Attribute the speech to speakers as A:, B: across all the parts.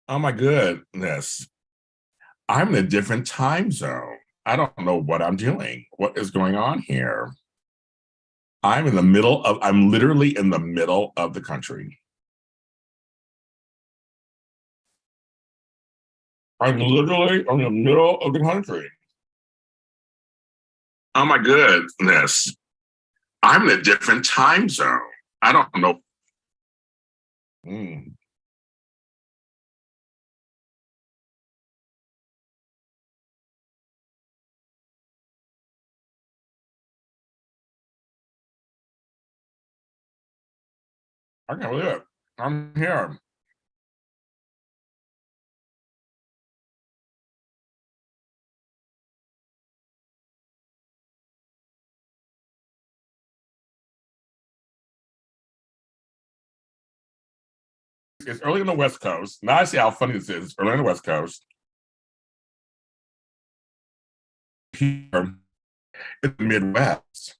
A: Oh my goodness. I'm in a different time zone. I don't know what I'm doing. What is going on here? I'm literally in the middle of the country. I'm literally in the middle of the country. Oh my goodness. I'm in a different time zone. I don't know. Mm. I can't believe it. I'm here. It's early on the West Coast. Now I see how funny this is. It's early on the West Coast. Here in the Midwest.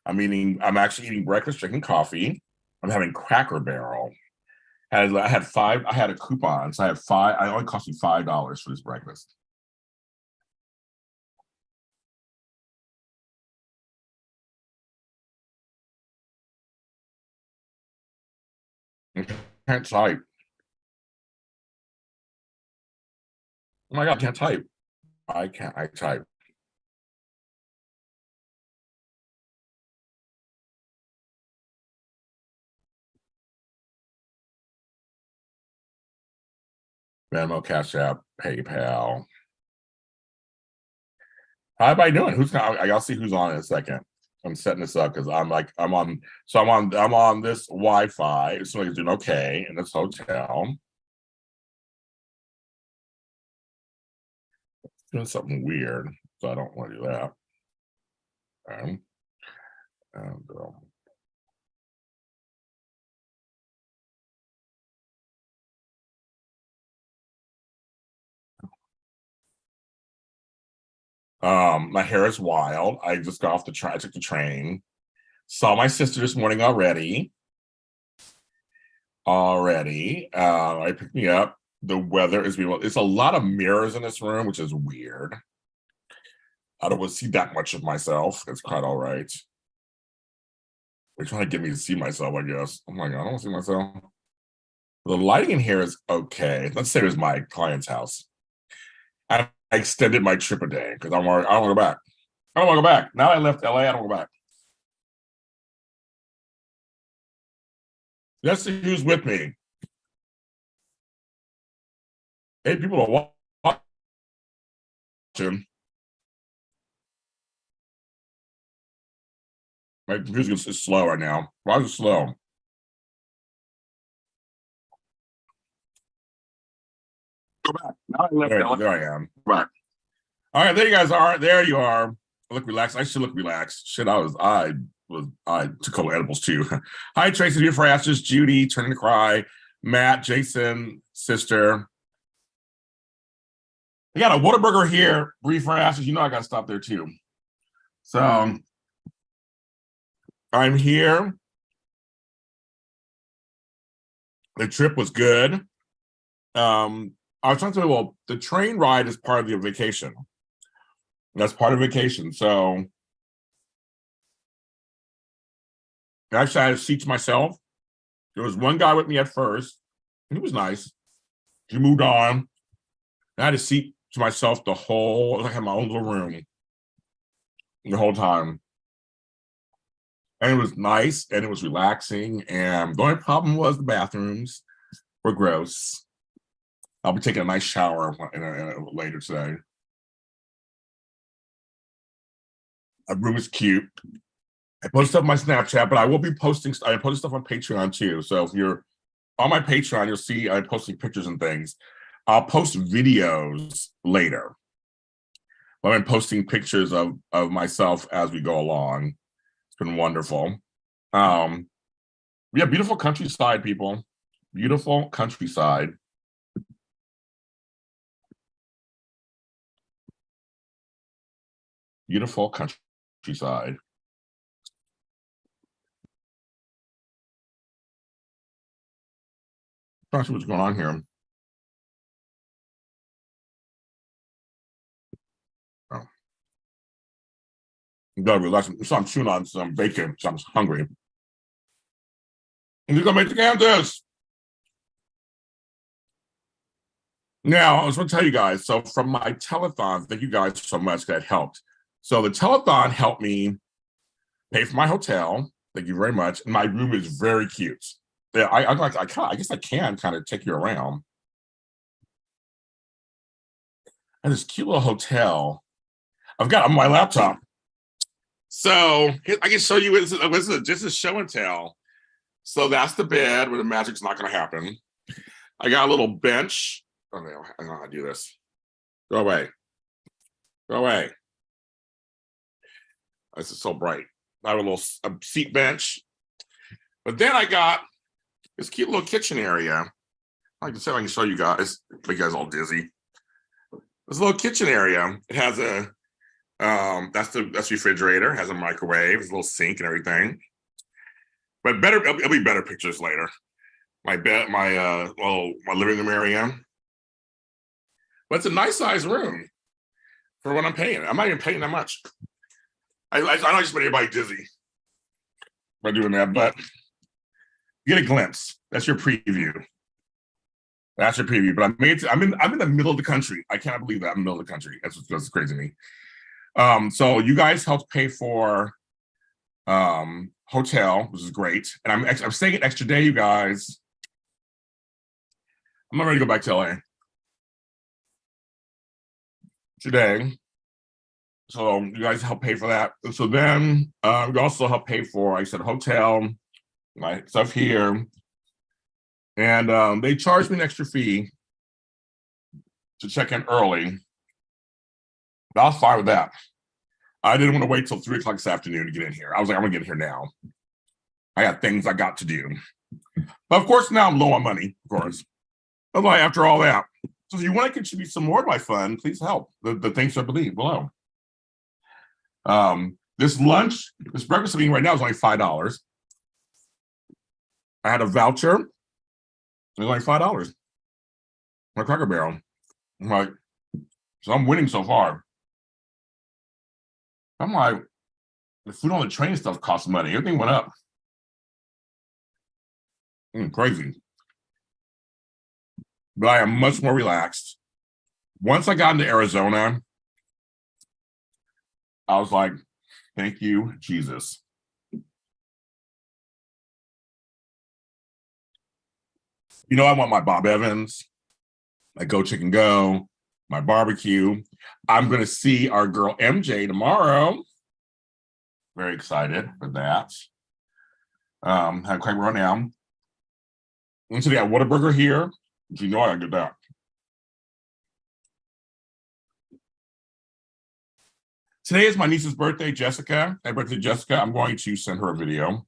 A: I'm actually eating breakfast, drinking coffee. I'm having Cracker Barrel. I had a coupon, so I had five. I only cost me $5 for this breakfast. I can't type. Oh my god, I can't type. I can't. I type. Venmo, Cashapp, PayPal. How everybody doing? I'll see who's on in a second. I'm setting this up because I'm on this Wi-Fi. Somebody's doing okay in this hotel. Doing something weird, so I don't want to do that. Um, and, my hair is wild. I just got off the train. I took the train. Saw my sister this morning already. I picked me up. The weather is beautiful. It's a lot of mirrors in this room, which is weird. I don't want to see that much of myself. It's quite all right. They're trying to get me to see myself, I guess. I'm like, I don't want to see myself. The lighting in here is okay. Let's say it was my client's house. I extended my trip a day because I don't want to go back. I don't want to go back. Now I left LA, I don't go back. Let's see who's with me. 8 people are watching. My music is slow right now. Why is it slow? Go back. Now I left there I am. Right. All right, there you guys are. There you are. I look relaxed. I should look relaxed. Shit, I took a couple edibles too. Hi, Tracy, beautiful ashes, Judy, turning to cry, Matt, Jason, sister. I got a Whataburger here, brief for ashes. You know I gotta stop there too. So I'm here. The trip was good. I was trying to say, well, the train ride is part of the vacation. That's part of vacation. So actually, I had a seat to myself. There was one guy with me at first. He was nice. He moved on. I had a seat to myself I had my own little room the whole time. And it was nice and it was relaxing. And the only problem was the bathrooms were gross. I'll be taking a nice shower later today. The room is cute. I posted stuff on my Snapchat, but I will be posting. I posted stuff on Patreon too. So if you're on my Patreon, you'll see I'm posting pictures and things. I'll post videos later. But I'm posting pictures of myself as we go along. It's been wonderful. Yeah, beautiful countryside, people. Beautiful countryside. Beautiful countryside. Trying to see what's going on here. Oh. Gotta relax. So I'm chewing on some bacon, so I'm hungry. And you're gonna make the Kansas. Now, I was going to tell you guys, so from my telethon, thank you guys so much, that helped. So the telethon helped me pay for my hotel. Thank you very much. And my room is very cute. Yeah, I guess I can kind of take you around. And this cute little hotel I've got on my laptop. So I can show you, this is just a show and tell. So that's the bed where the magic's not going to happen. I got a little bench. Oh, no, I don't know how to do this. Go away. Go away. This is so bright. I have a little seat bench. But then I got this cute little kitchen area. I can see if I can show you guys. Make you guys all dizzy. This little kitchen area. It has a that's the refrigerator. It has a microwave. There's a little sink and everything. But better, it'll be better pictures later. My bed, my living room area. But it's a nice size room for what I'm paying. I'm not even paying that much. I know I just made everybody dizzy by doing that, but you get a glimpse. That's your preview. That's your preview. But I'm in the middle of the country. I cannot believe that I'm in the middle of the country. That's crazy to me. So you guys helped pay for hotel, which is great. And I'm staying an extra day, you guys. I'm not ready to go back to LA today. So you guys help pay for that. And so then we also help pay for, like I said, hotel, my stuff here. And they charged me an extra fee to check in early. But I was fine with that. I didn't want to wait till 3 o'clock this afternoon to get in here. I was like, I'm gonna get in here now. I got things I got to do. But of course, now I'm low on money, of course. I'm like, after all that. So if you want to contribute some more to my fund, please help. The things I believe below. This breakfast I'm eating right now is only $5. I had a voucher. It was only $5. My Cracker Barrel. I'm like, so I'm winning so far. I'm like, the food on the train stuff costs money. Everything went up. Crazy. But I am much more relaxed. Once I got into Arizona, I was like, thank you, Jesus. You know, I want my Bob Evans, my Go Chicken Go, my barbecue. I'm going to see our girl MJ tomorrow. Very excited for that. Have quite run down. And so they got Whataburger here. You know I gotta get that. Today is my niece's birthday, Jessica. Happy birthday, Jessica. I'm going to send her a video.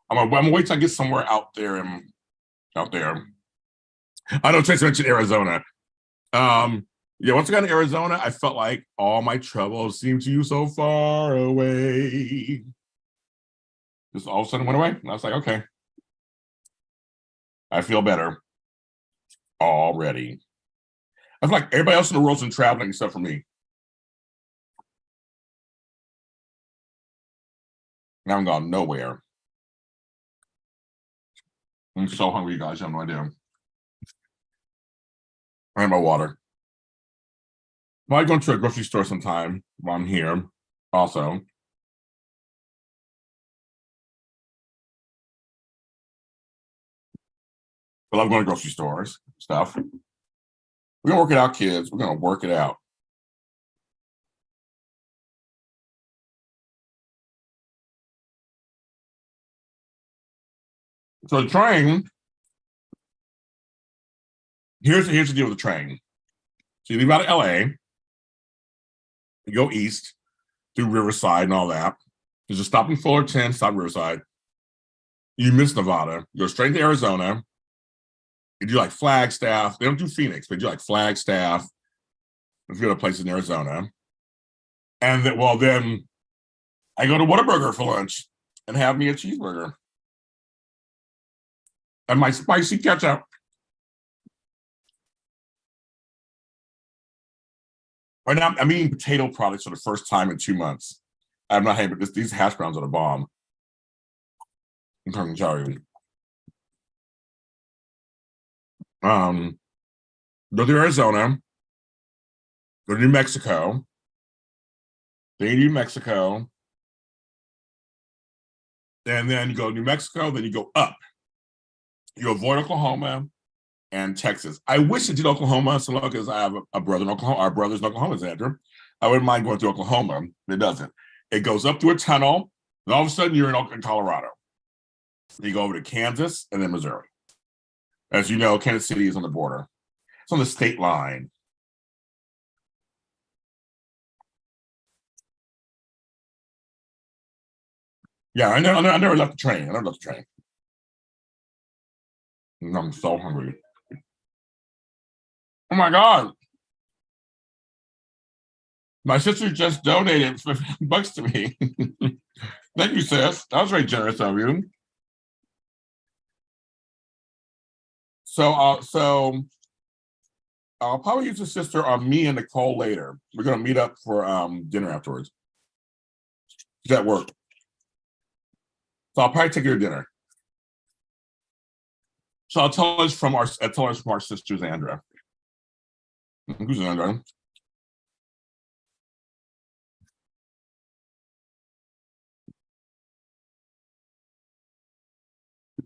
A: I'm gonna wait till I get somewhere out there. I don't try to mention Arizona. Yeah, once I got to Arizona, I felt like all my troubles seemed to you so far away. Just all of a sudden went away. And I was like, okay. I feel better already. I feel like everybody else in the world's been traveling except for me. I haven't gone nowhere. I'm so hungry, you guys. You have no idea. I have my water. I might go to a grocery store sometime while I'm here, also. I love going to grocery stores, stuff. We're going to work it out, kids. We're going to work it out. So the train, here's the deal with the train. So you leave out of LA, you go east through Riverside and all that. There's a stop in Fullerton, stop Riverside. You miss Nevada, you go straight to Arizona. You do like Flagstaff. They don't do Phoenix, but you do like Flagstaff. A few other places in Arizona. And then, well, then I go to Whataburger for lunch and have me a cheeseburger and my spicy ketchup. Right now, I'm eating potato products for the first time in 2 months. I'm not happy, but these hash browns are the bomb. I'm trying to tell you. Go to Arizona, go to New Mexico, then New Mexico, and then you go to New Mexico, then you go up. You avoid Oklahoma and Texas. I wish I did Oklahoma so long as I have a brother in Oklahoma. Our brother's in Oklahoma, Xander. I wouldn't mind going through Oklahoma. It doesn't. It goes up through a tunnel, and all of a sudden you're in Colorado. You go over to Kansas and then Missouri. As you know, Kansas City is on the border. It's on the state line. Yeah, I never left the train. I never left the train. I'm so hungry. Oh my God. My sister just donated $50 to me. Thank you, sis. That was very generous of you. So I'll probably use the sister on me and Nicole later. We're gonna meet up for dinner afterwards. Does that work? So I'll probably take her to dinner. So I'll tell us from our sister Xandra. Who's Xandra?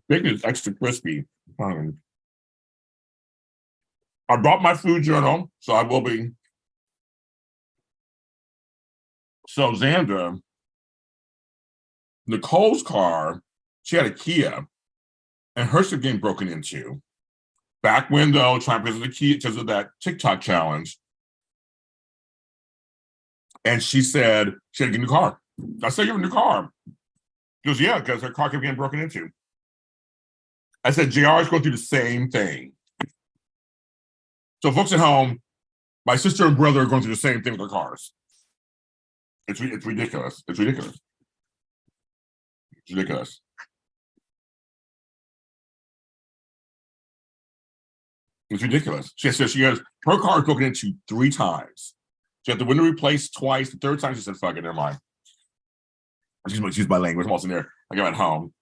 A: Bacon is extra crispy. I brought my food journal, so I will be. So Xandra, Nicole's car, she had a Kia, and hers was getting broken into. Back window, trying to visit the Kia because of that TikTok challenge. And she said she had to get a new car. I said, you have a new car. She goes, yeah, because her car kept getting broken into. I said, JR is going through the same thing. So folks at home, my sister and brother are going through the same thing with their cars. It's ridiculous. It's ridiculous. It's ridiculous. It's ridiculous. She says she goes, her car is broken into 3 times. She had the window replaced twice. The 3rd time, she said, fuck it, never mind. She's my language. I'm also in there. I got at home.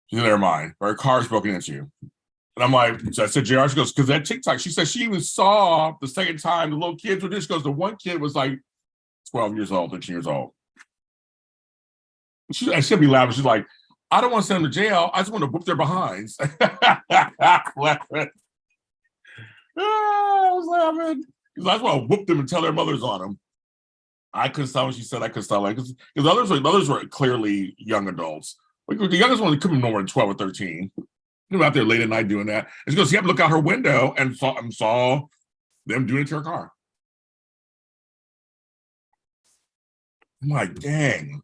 A: She said, never mind. Her car is broken into. And I'm like, I said, JR, she goes, because that TikTok, she said she even saw the second time the little kids were there. She goes, the one kid was like 12 years old, 13 years old. She'll be laughing. She's like, I don't want to send them to jail. I just want to whoop their behinds. I was laughing. I just want to whoop them and tell their mothers on them. I couldn't stop when she said I couldn't stop. Like, because others were clearly young adults. Like, the youngest one couldn't be no more than 12 or 13. They were out there late at night doing that. And she goes, you have to look out her window and saw them doing it to her car. I'm like, dang.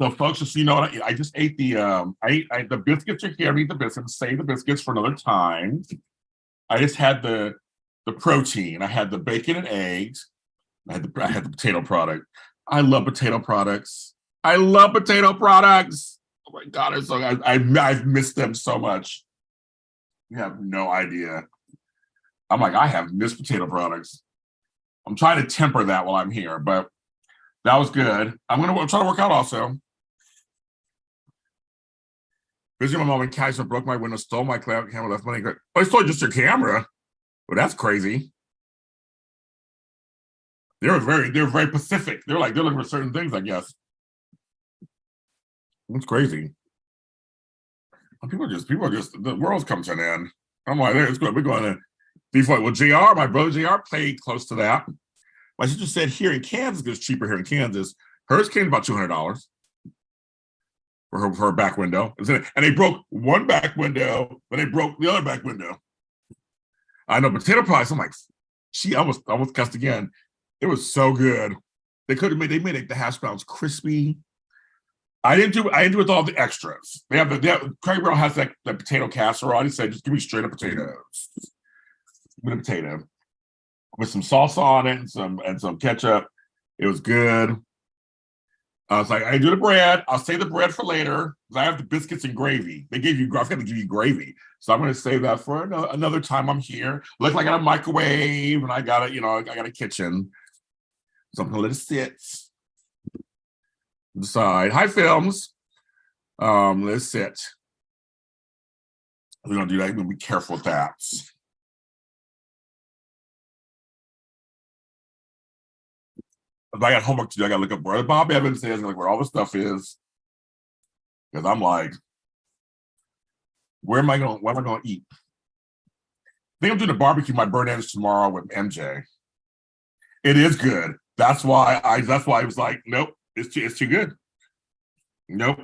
A: So folks, just, you know, I just ate the the biscuits are here. I eat the biscuits, save the biscuits for another time. I just had the protein. I had the bacon and eggs. I had the potato product. I love potato products. I love potato products. Oh my God, I've missed them so much. You have no idea. I'm like, I have missed potato products. I'm trying to temper that while I'm here, but that was good. I'm try to work out also. Visiting my mom in Kaiser, broke my window, stole my camera, left money. Oh, I stole just your camera. Well, that's crazy. They're very Pacific. They're looking for certain things, I guess. It's crazy. People are just the world's come to an end. I'm like, it's good. We're going to default. Well, JR, my brother JR paid close to that. My sister said here in Kansas, it's cheaper here in Kansas. Hers came about $200 for her back window. And they broke one back window, but they broke the other back window. I know potato pies. I'm like, she almost cussed again. It was so good. They made the hash browns crispy. I didn't do it with all the extras. Craig Brown has that potato casserole. He said, just give me straight up potatoes. Give me a potato with some salsa on it and some ketchup. It was good. I was like, I do the bread. I'll save the bread for later because I have the biscuits and gravy. They gave you, I forgot to give you gravy. So I'm going to save that for another time I'm here. Look like I got a microwave and I got I got a kitchen. So I'm going to let it sit. Decide. Hi, films. Let's sit. We're going to do that. We're going to be careful with that. If I got homework to do, I got to look up where Bob Evans is and like where all the stuff is. Because I'm like, what am I going to eat? I think I'm doing a barbecue my burnt ends tomorrow with MJ. It is good. That's why I was like, nope, it's too good. Nope.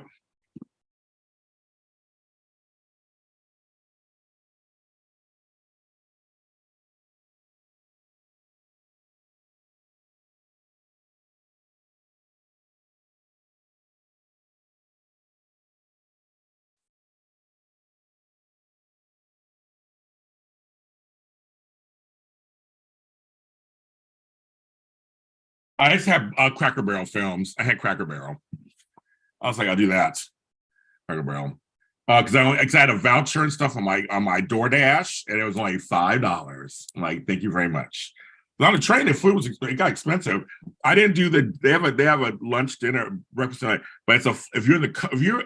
A: I just have Cracker Barrel films. I had Cracker Barrel. I was like, I'll do that. Cracker Barrel. Because I had a voucher and stuff on my DoorDash, and it was only $5. I'm like, thank you very much. But on the train, the food it got expensive. I didn't do they have a lunch, dinner, breakfast night, but it's I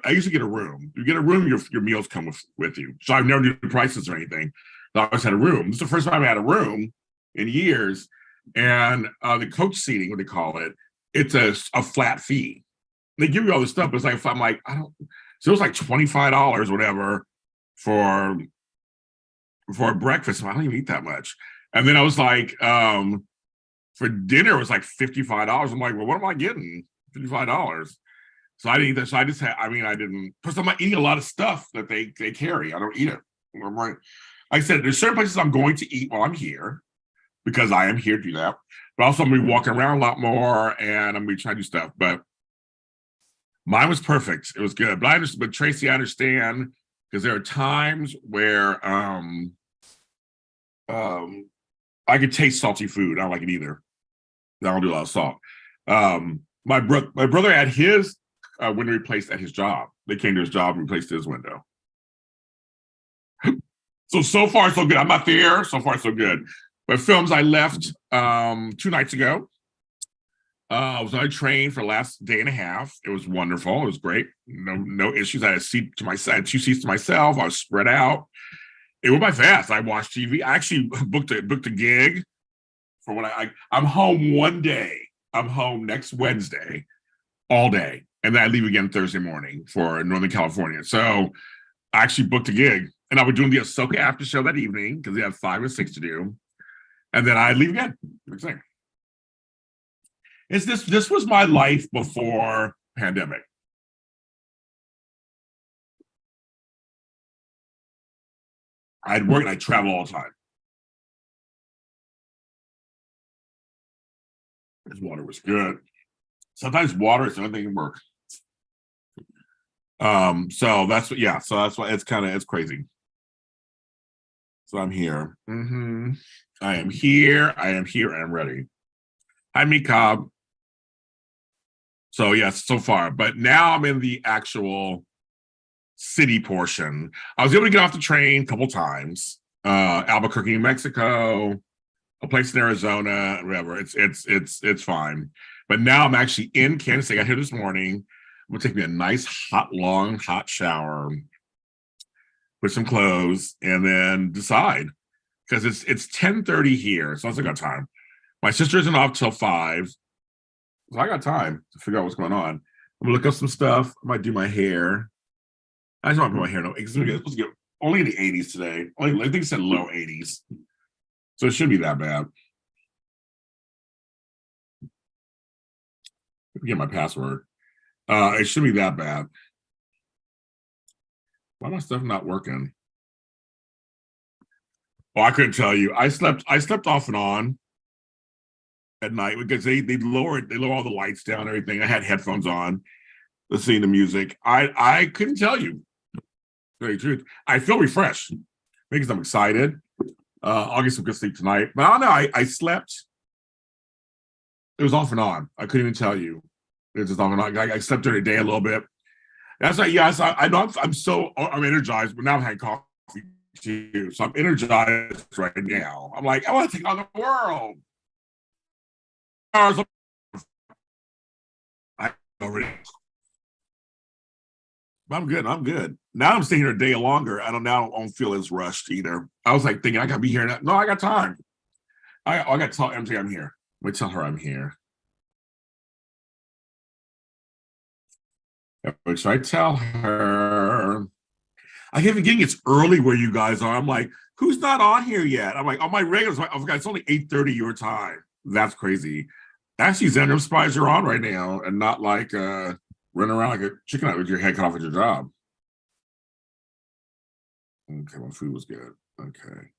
A: usually get a room. You get a room, your meals come with you. So I've never done prices or anything. So I always had a room. This is the first time I had a room in years. And the coach seating, what they call it, it's a flat fee. They give you all this stuff, but it's like if I'm like, I don't. So it was like $25, whatever, for breakfast. I don't even eat that much. And then I was like, for dinner it was like $55. I'm like, well, what am I getting? $55. So I didn't eat that. So I just had. I mean, I didn't. Plus, I'm not eating a lot of stuff that they carry. I don't eat it. I'm like I said, there's certain places I'm going to eat while I'm here because I am here to do that. But also, I'm gonna be walking around a lot more, and I'm gonna be trying to do stuff. But mine was perfect. It was good. But Tracy, I understand because there are times where I could taste salty food. I don't like it either. I don't do a lot of salt. My brother had his window replaced at his job. They came to his job and replaced his window. So far so good. I'm not there. So far so good. But films I left 2 nights ago. I was on a train for the last day and a half. It was wonderful. It was great. No issues. I had I had 2 seats to myself. I was spread out. It went by fast. I watched TV. I actually booked a gig for when I'm home one day. I'm home next Wednesday, all day, and then I leave again Thursday morning for Northern California. So I actually booked a gig, and I was doing the Ahsoka after show that evening because they had 5 or 6 to do, and then I leave again. This was my life before pandemic. I'd work and I'd travel all the time. This water was good. Sometimes water is the only thing that can work. So that's why it's crazy. So I'm here. I am here. I am ready. Hi, me Cobb. So yes, so far. But now I'm in the actual city portion. I was able to get off the train a couple times. Albuquerque, New Mexico, a place in Arizona, whatever. It's fine. But now I'm actually in Kansas. I got here this morning. I'm gonna take me a nice long hot shower, put some clothes, and then decide. Because it's 10:30 here, so I still got time. My sister isn't off till 5. So I got time to figure out what's going on. I'm gonna look up some stuff. I might do my hair. I just want to put my hair. No, it's supposed to get only in the 80s today. I think it said low 80s. So it shouldn't be that bad. Get my password. It shouldn't be that bad. Why my stuff not working? Oh, I couldn't tell you. I slept off and on at night because they lower all the lights down and everything. I had headphones on, listening to music. I couldn't tell you. Very truth. I feel refreshed because I'm excited. I'll get some good sleep tonight. But I don't know. I slept. It was off and on. I couldn't even tell you. It's just I slept during the day a little bit. That's like, yes, I know I'm energized, but now I'm having coffee too. So I'm energized right now. I'm like, I want to take on the world. I already, I'm good. I'm good. Now I'm staying here a day longer. I don't feel as rushed either. I was like thinking I gotta be here now. No, I got time. I gotta tell MJ I'm here. Let me tell her I'm here. Should I tell her? I keep forgetting it's early where you guys are. I'm like, who's not on here yet? I'm like, on my regulars, I forgot it's only 8:30 your time. That's crazy. Actually, Xander, I'm surprised you're on right now and not like running around like a chicken out with your head cut off at your job. Okay, my food was good. Okay.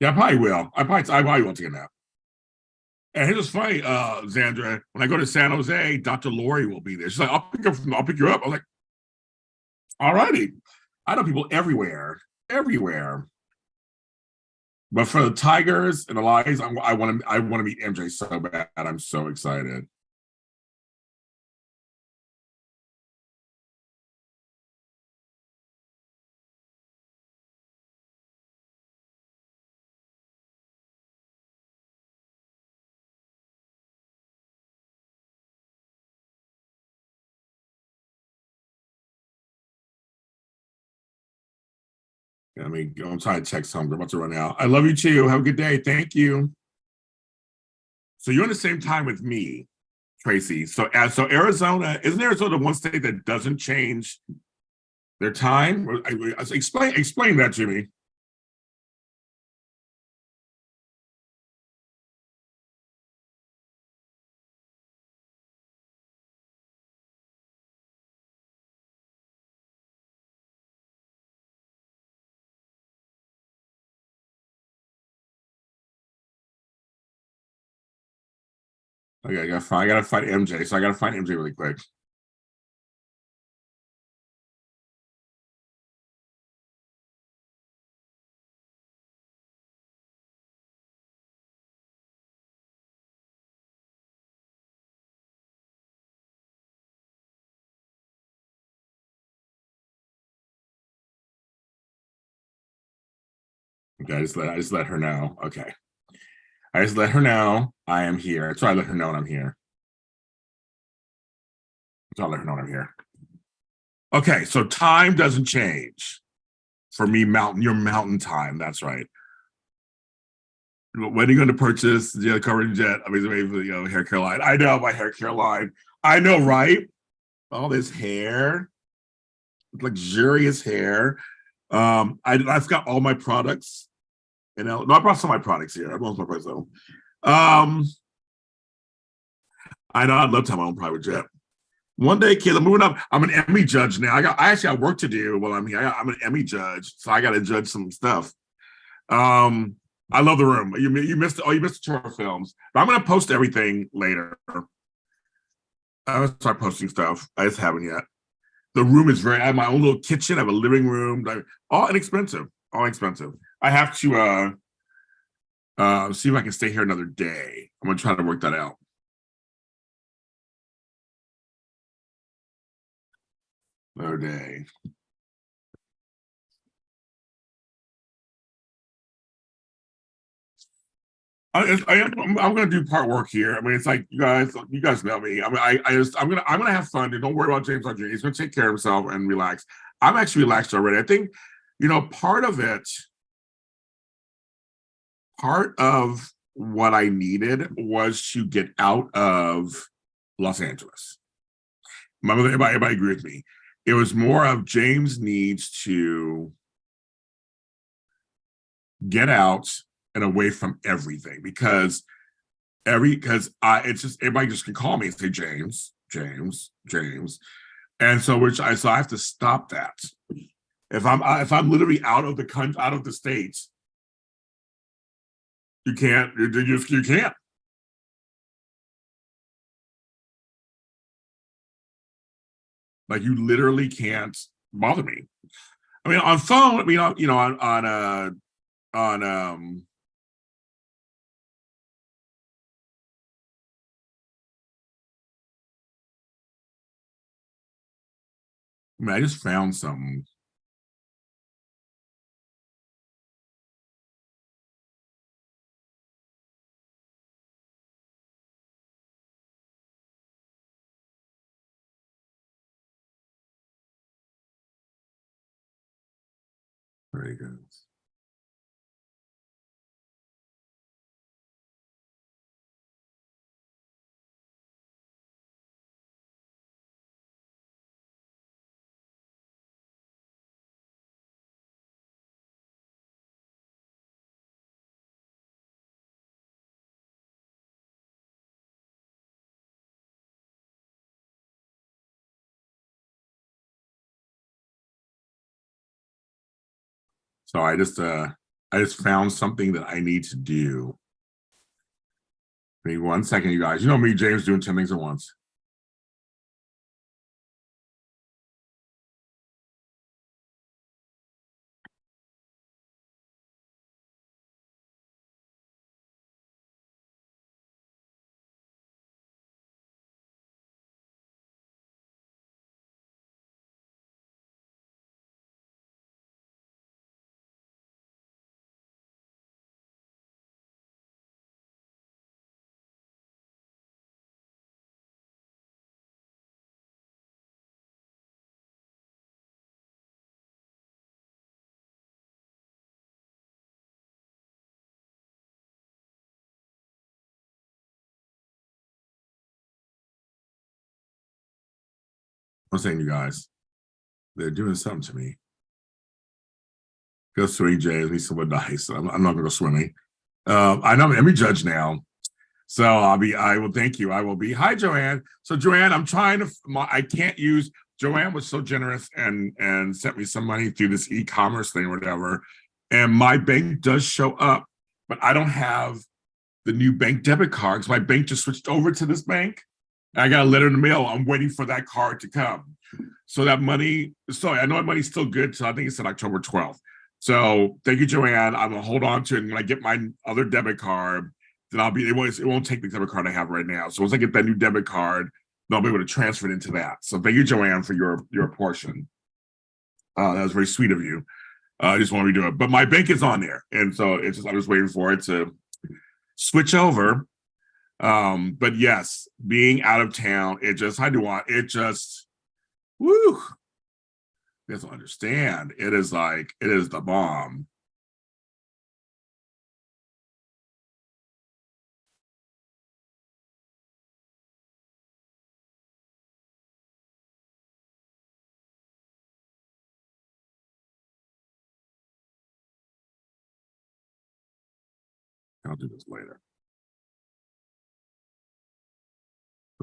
A: Yeah, I probably will. I probably won't take a nap. And it was funny, Xandra, when I go to San Jose, Dr. Lori will be there. She's like, I'll pick you up. I was like, all righty. I know people everywhere, everywhere. But for the Tigers and the Lions, I want to meet MJ so bad. I'm so excited. I mean, I'm trying to text home. We're about to run out. I love you too. Have a good day. Thank you. So you're on the same time with me, Tracy. So Arizona, isn't Arizona one state that doesn't change their time? Explain that to me. Okay, I gotta find MJ. So I gotta find MJ really quick. Okay, I just let her know. Okay. I just let her know I am here. So I let her know I'm here. So I let her know I'm here. Okay, so time doesn't change for me. Your mountain time. That's right. When are you going to purchase the covered jet? I mean, hair care line. I know my hair care line. I know, right? All this hair, luxurious hair. I've got all my products. No, I brought some of my products here. I brought my products though. I know I'd love to have my own private jet. One day, kids, I'm moving up. I'm an Emmy judge now. I actually have work to do while I'm here. I'm an Emmy judge, so I got to judge some stuff. I love the room. You missed the short films. But I'm gonna post everything later. I'm gonna start posting stuff. I just haven't yet. The room is I have my own little kitchen. I have a living room. All inexpensive. All expensive. I have to see if I can stay here another day. I'm gonna try to work that out. Another day. I'm going to do part work here. I mean, it's like you guys know me. I mean, I'm gonna have fun. And don't worry about James Jr. He's going to take care of himself and relax. I'm actually relaxed already. I think, part of what I needed was to get out of Los Angeles. Everybody agree with me. It was more of James needs to get out and away from everything because it's just everybody just can call me and say James, and so I have to stop that. If I'm literally out of the country, out of the states, you can't. Like you literally can't bother me. I mean, on phone. I mean, on on I mean, I just found something. There he goes. So I just found something that I need to do. Give me 1 second, you guys. You know me, James, doing 10 things at once. I'm saying, you guys, they're doing something to me. Go swimming, James. At least someone nice. I'm not gonna go swimming. I know I'm judge now. So I will thank you. I will be. Hi, Joanne. So Joanne, I'm trying to, I can't use, Joanne was so generous and sent me some money through this e-commerce thing or whatever. And my bank does show up, but I don't have the new bank debit cards. My bank just switched over to this bank. I got a letter in the mail. I'm waiting for that card to come. So that money, sorry, I know my money's still good. So I think it's on October 12th. So thank you, Joanne. I'm gonna hold on to it. And when I get my other debit card, then it won't take the debit card I have right now. So once I get that new debit card, then I'll be able to transfer it into that. So thank you, Joanne, for your portion. That was very sweet of you. I just want to redo it. But my bank is on there. And so I'm just waiting for it to switch over. But yes, being out of town, woo, you guys don't understand. It is the bomb. I'll do this later.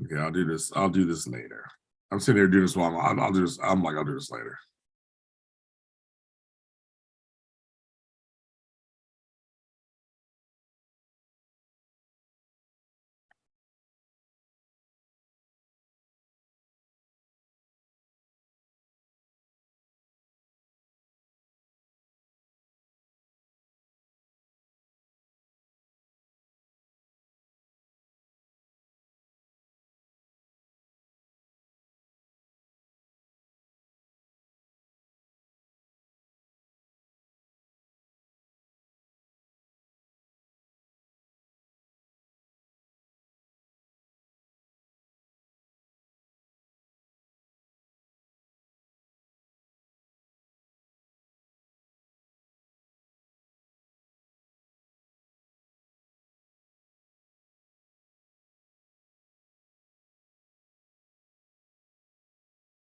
A: Okay, I'll do this. I'll do this later. I'm sitting there doing this while I'll do this. I'll do this later.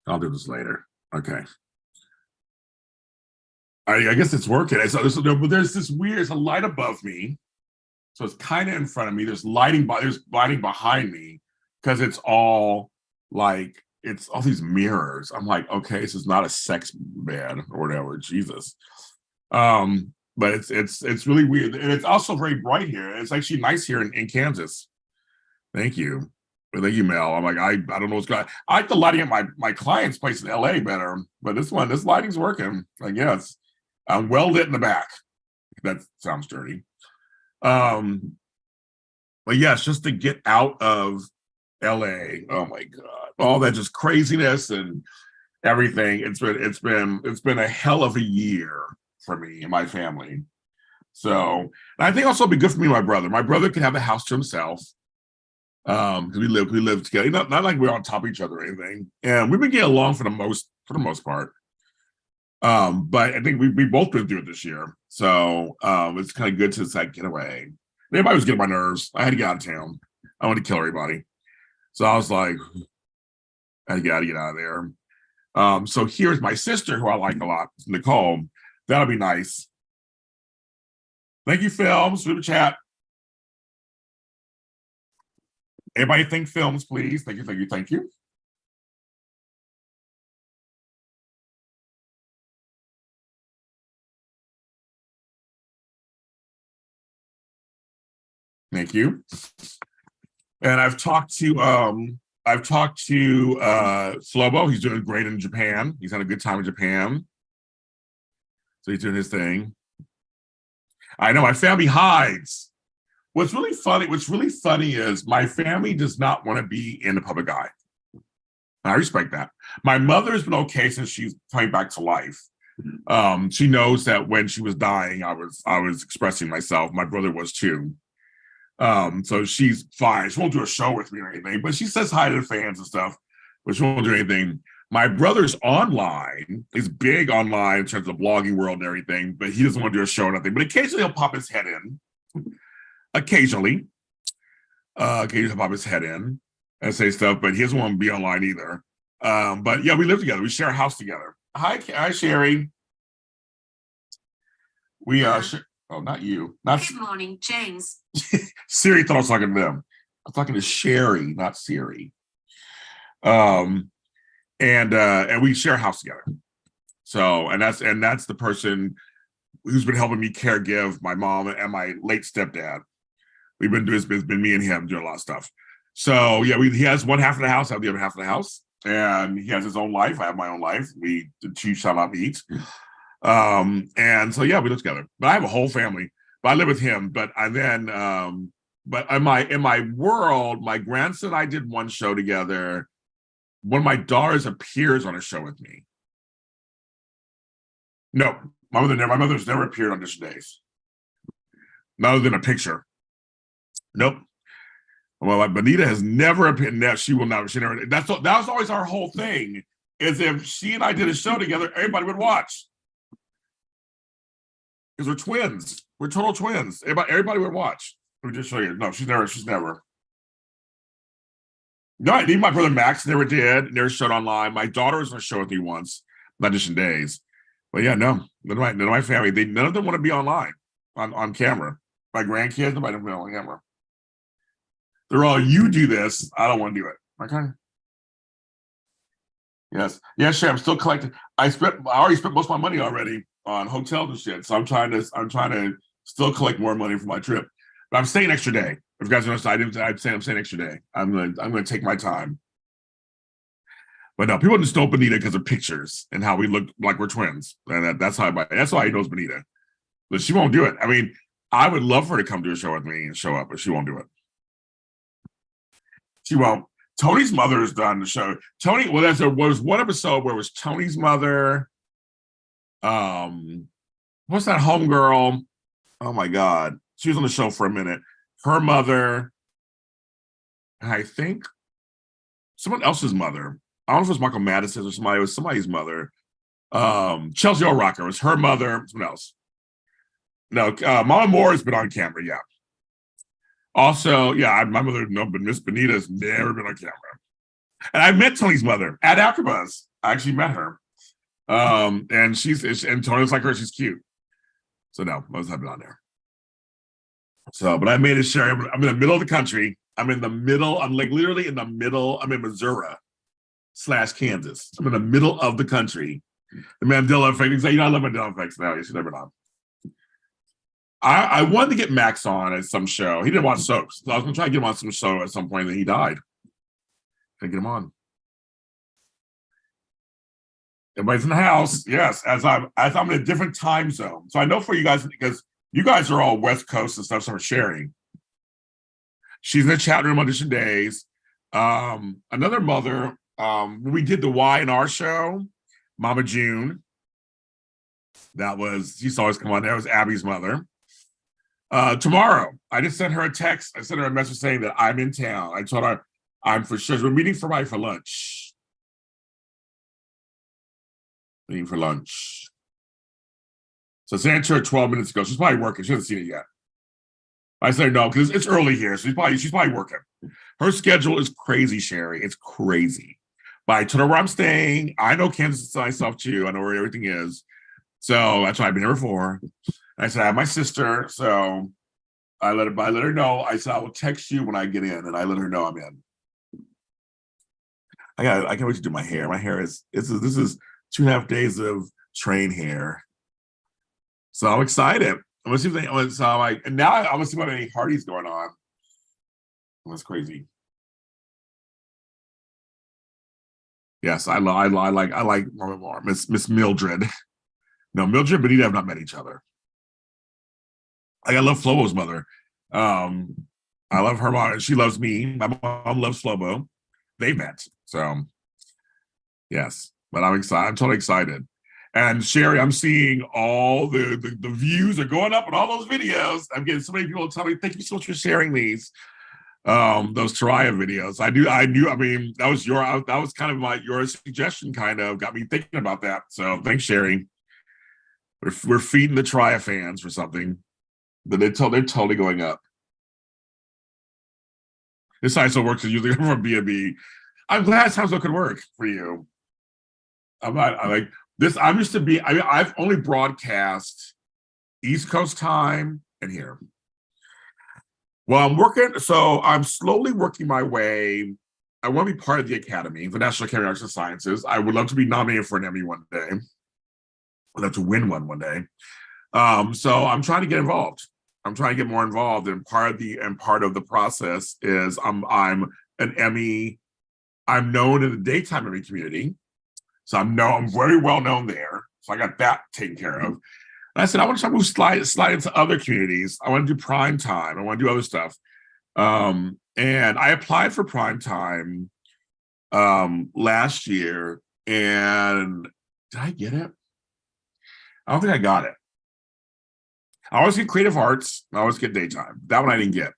A: I'll do this later. Okay. I guess it's working. There's this weird, there's a light above me. So it's kind of in front of me. There's lighting behind me because it's all these mirrors. I'm like, okay, this is not a sex bed or whatever. Jesus. But it's really weird. And it's also very bright here. It's actually nice here in Kansas. Thank you. Thank you, Mel. I'm like, I don't know what's going on. I like the lighting at my client's place in LA better, but this lighting's working, I guess. I'm well lit in the back. That sounds dirty. But yes, just to get out of LA. Oh my God. All that just craziness and everything. It's been a hell of a year for me and my family. So and I think also it'd be good for me and my brother. My brother can have a house to himself. Because we live together. Not like we're on top of each other or anything. And we've been getting along for the most part. But I think we both been through it this year. So it's kind of good to like get away. Everybody was getting my nerves. I had to get out of town. I wanted to kill everybody. So I was like, I gotta get out of there. So here's my sister, who I like a lot, Nicole. That'll be nice. Thank you, Films, for the chat. Everybody think films, please. Thank you, thank you, thank you. Thank you. And I've talked to Slobo. He's doing great in Japan. He's had a good time in Japan. So he's doing his thing. I know my family hides. What's really funny is my family does not want to be in the public eye. I respect that. My mother has been okay since she's coming back to life. She knows that when she was dying, I was expressing myself. My brother was too. So she's fine. She won't do a show with me or anything, but she says hi to the fans and stuff, but she won't do anything. My brother's online. He's big online in terms of blogging world and everything, but he doesn't want to do a show or nothing. But occasionally he'll pop his head in. Occasionally he'll pop his head in and say stuff, but he doesn't want to be online either. But yeah, we live together. We share a house together. Hi, Sherry. We oh, not you. Not
B: Good morning, James.
A: Siri thought I was talking to them. I'm talking to Sherry, not Siri. And we share a house together. So and that's the person who's been helping me give my mom and my late stepdad. We've been doing it's been me and him doing a lot of stuff. So yeah, he has one half of the house, I have the other half of the house, and he has his own life. I have my own life. We choose shall not meet. And so yeah, we live together. But I have a whole family. But I live with him. But but in my world, my grandson and I did one show together. One of my daughters appears on a show with me. No, my mother's never appeared on audition days. Not other than a picture. Nope. Well, like Benita has never appeared. No, she will never. She never. That was always our whole thing. Is if she and I did a show together, everybody would watch. Because we're twins. We're total twins. Everybody would watch. Let me just show you. No, she's never. No, even my brother Max never did. Never showed online. My daughter was on a show with me once, audition days. But yeah, no. None of my family. None of them want to be online on camera. My grandkids, nobody want to be on camera. They're all, you do this. I don't want to do it. Okay. Yes. Yeah, sure. I'm still collecting. I already spent most of my money already on hotels and shit. So I'm trying to still collect more money for my trip. But I'm staying an extra day. If you guys don't know, I'm staying an extra day. I'm gonna take my time. But no, people just know Benita because of pictures and how we look like we're twins. And that's why he knows Benita. But she won't do it. I mean, I would love for her to come do a show with me and show up, but she won't do it. She won't. Tony's mother has done the show. Tony, well, there was one episode where it was Tony's mother. What's that homegirl? Oh my God. She was on the show for a minute. Her mother, and I think someone else's mother. I don't know if it was Michael Madison's or somebody. It was somebody's mother. Chelsea O'Rocker was her mother. Someone else. No, Mama Moore has been on camera. Yeah. Also, yeah, my mother, no, but Miss Benita's never been on camera. And I met Tony's mother at AfterBuzz. I actually met her. And Tony's like her, she's cute. So no, I haven't been on there. So, but I made it sure I'm in the middle of the country. I'm like literally in the middle. I'm in Missouri/Kansas. I'm in the middle of the country. The Mandela effect. He's like, I love Mandela effects now. You should never know. I wanted to get Max on at some show. He didn't watch soaps. So I was going to try to get him on some show at some point, and then he died. Couldn't get him on. Everybody's in the house. Yes, as I'm in a different time zone. So I know for you guys, because You guys are all West Coast and stuff, so we're sharing. She's in the chat room audition days. Another mother, when we did the Y&R show, Mama June, she's always come on there. It was Abby's mother. Tomorrow, I just sent her a text. I sent her a message saying that I'm in town. I told her I'm for sure. We're meeting for lunch. Meeting for lunch. So I sent her 12 minutes ago. She's probably working. She hasn't seen it yet. I said no, because it's early here. So she's probably working. Her schedule is crazy, Sherry. It's crazy. But I told her where I'm staying. I know Kansas myself too. I know where everything is. So that's why I've been here before. I said I have my sister. So I let her know. I said I will text you when I get in, and I let her know I'm in. I can't wait to do my hair. My hair this is 2.5 days of train hair. So I'm excited. I'm gonna see if they. So I'm like, and now I'm gonna see what any parties going on. That's crazy. Yes, I like more. Miss Mildred. No, Mildred and Benita have not met each other. Like, I love Flobo's mother. I love her mom. She loves me. My mom loves Flobo. They met. So yes, but I'm excited. I'm totally excited. And Sherry, I'm seeing all the views are going up on all those videos. I'm getting so many people telling me, thank you so much for sharing these. Those Taraya videos. I mean, that was kind of your suggestion, kind of got me thinking about that. So thanks, Sherry. We're feeding the Taraya fans for something. They're totally going up. This also works as usually from B&B. I'm glad Timesville could work for you. I'm like this. I'm used to be. I mean, I've only broadcast East Coast time and here. Well, I'm working. So I'm slowly working my way. I want to be part of the Academy, the National Academy of Arts and Sciences. I would love to be nominated for an Emmy one day. I'd love to win one day. So I'm trying to get involved. I'm trying to get more involved, and part of the process is I'm an Emmy. I'm known in the daytime Emmy community, so I'm very well known there. So I got that taken care of. And I said I want to try to slide into other communities. I want to do prime time. I want to do other stuff. And I applied for prime time last year, and did I get it? I don't think I got it. I always get creative arts. I always get daytime. That one I didn't get.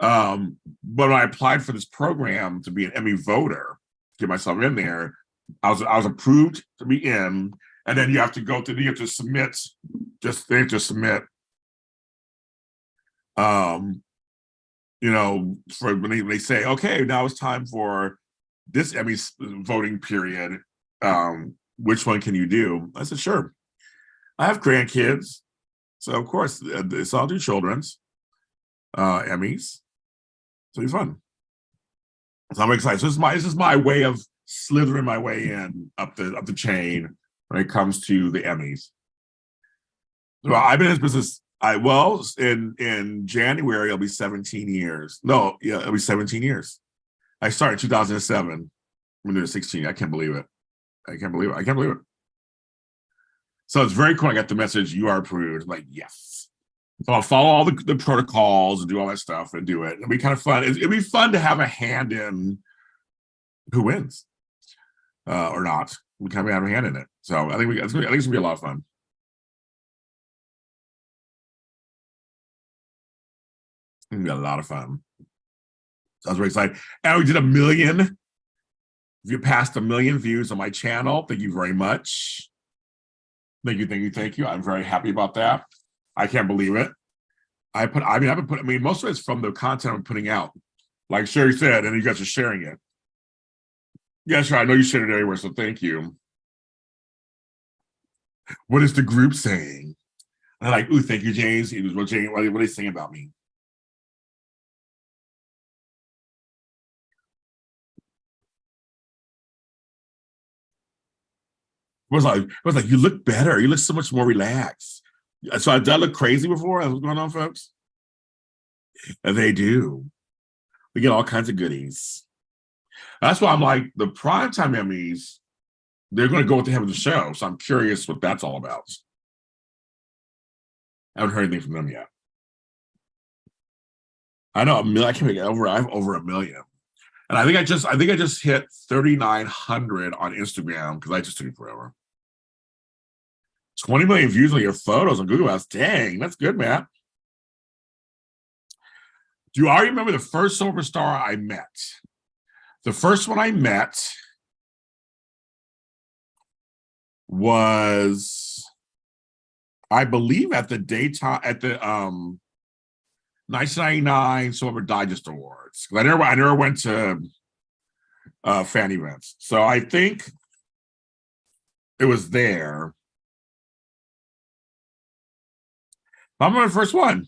A: But when I applied for this program to be an Emmy voter, get myself in there, I was approved to be in, and then you have to submit. They have to submit. For when they say, okay, now it's time for this Emmy voting period. Which one can you do? I said, sure. I have grandkids. So of course, it's all do children's Emmys. So it'll be fun. So I'm excited. So this is my way of slithering my way in up the chain when it comes to the Emmys. So I've been in this business. In January it'll be 17 years. No, yeah, it'll be 17 years. I started in 2007. I'm doing 16. I can't believe it. I can't believe it. So it's very cool. I got the message, you are approved. I'm like, yes. So I'll follow all the protocols and do all that stuff and do it. It'll be kind of fun. It'd be fun to have a hand in who wins or not. We kind of have a hand in it. So I think it's gonna be a lot of fun. It's gonna be a lot of fun. So I was very excited. And we did 1 million. If you passed 1 million views on my channel, thank you very much. Thank you. I'm very happy about that. I can't believe it. Most of it's from the content I'm putting out. Like Sherry said, and you guys are sharing it. Yeah, sure. I know you shared it everywhere, so thank you. What is the group saying? And I'm like, ooh, thank you, James. What are they saying about me? It was like, you look better. You look so much more relaxed. So did I look crazy before? What's going on, folks? And they do. We get all kinds of goodies. That's why I'm like, the primetime Emmys, they're going to go with the head of the show. So I'm curious what that's all about. I haven't heard anything from them yet. I know a million. I can't get over. I have over a million, and I think I just hit 3,900 on Instagram because I just took it forever. 20 million views on your photos on Google Maps. Dang, that's good, man. Do I remember the first superstar I met? The first one I met was, I believe, at the daytime at the 1999 Silver Digest Awards. I never went to fan events, so I think it was there. I'm the first one.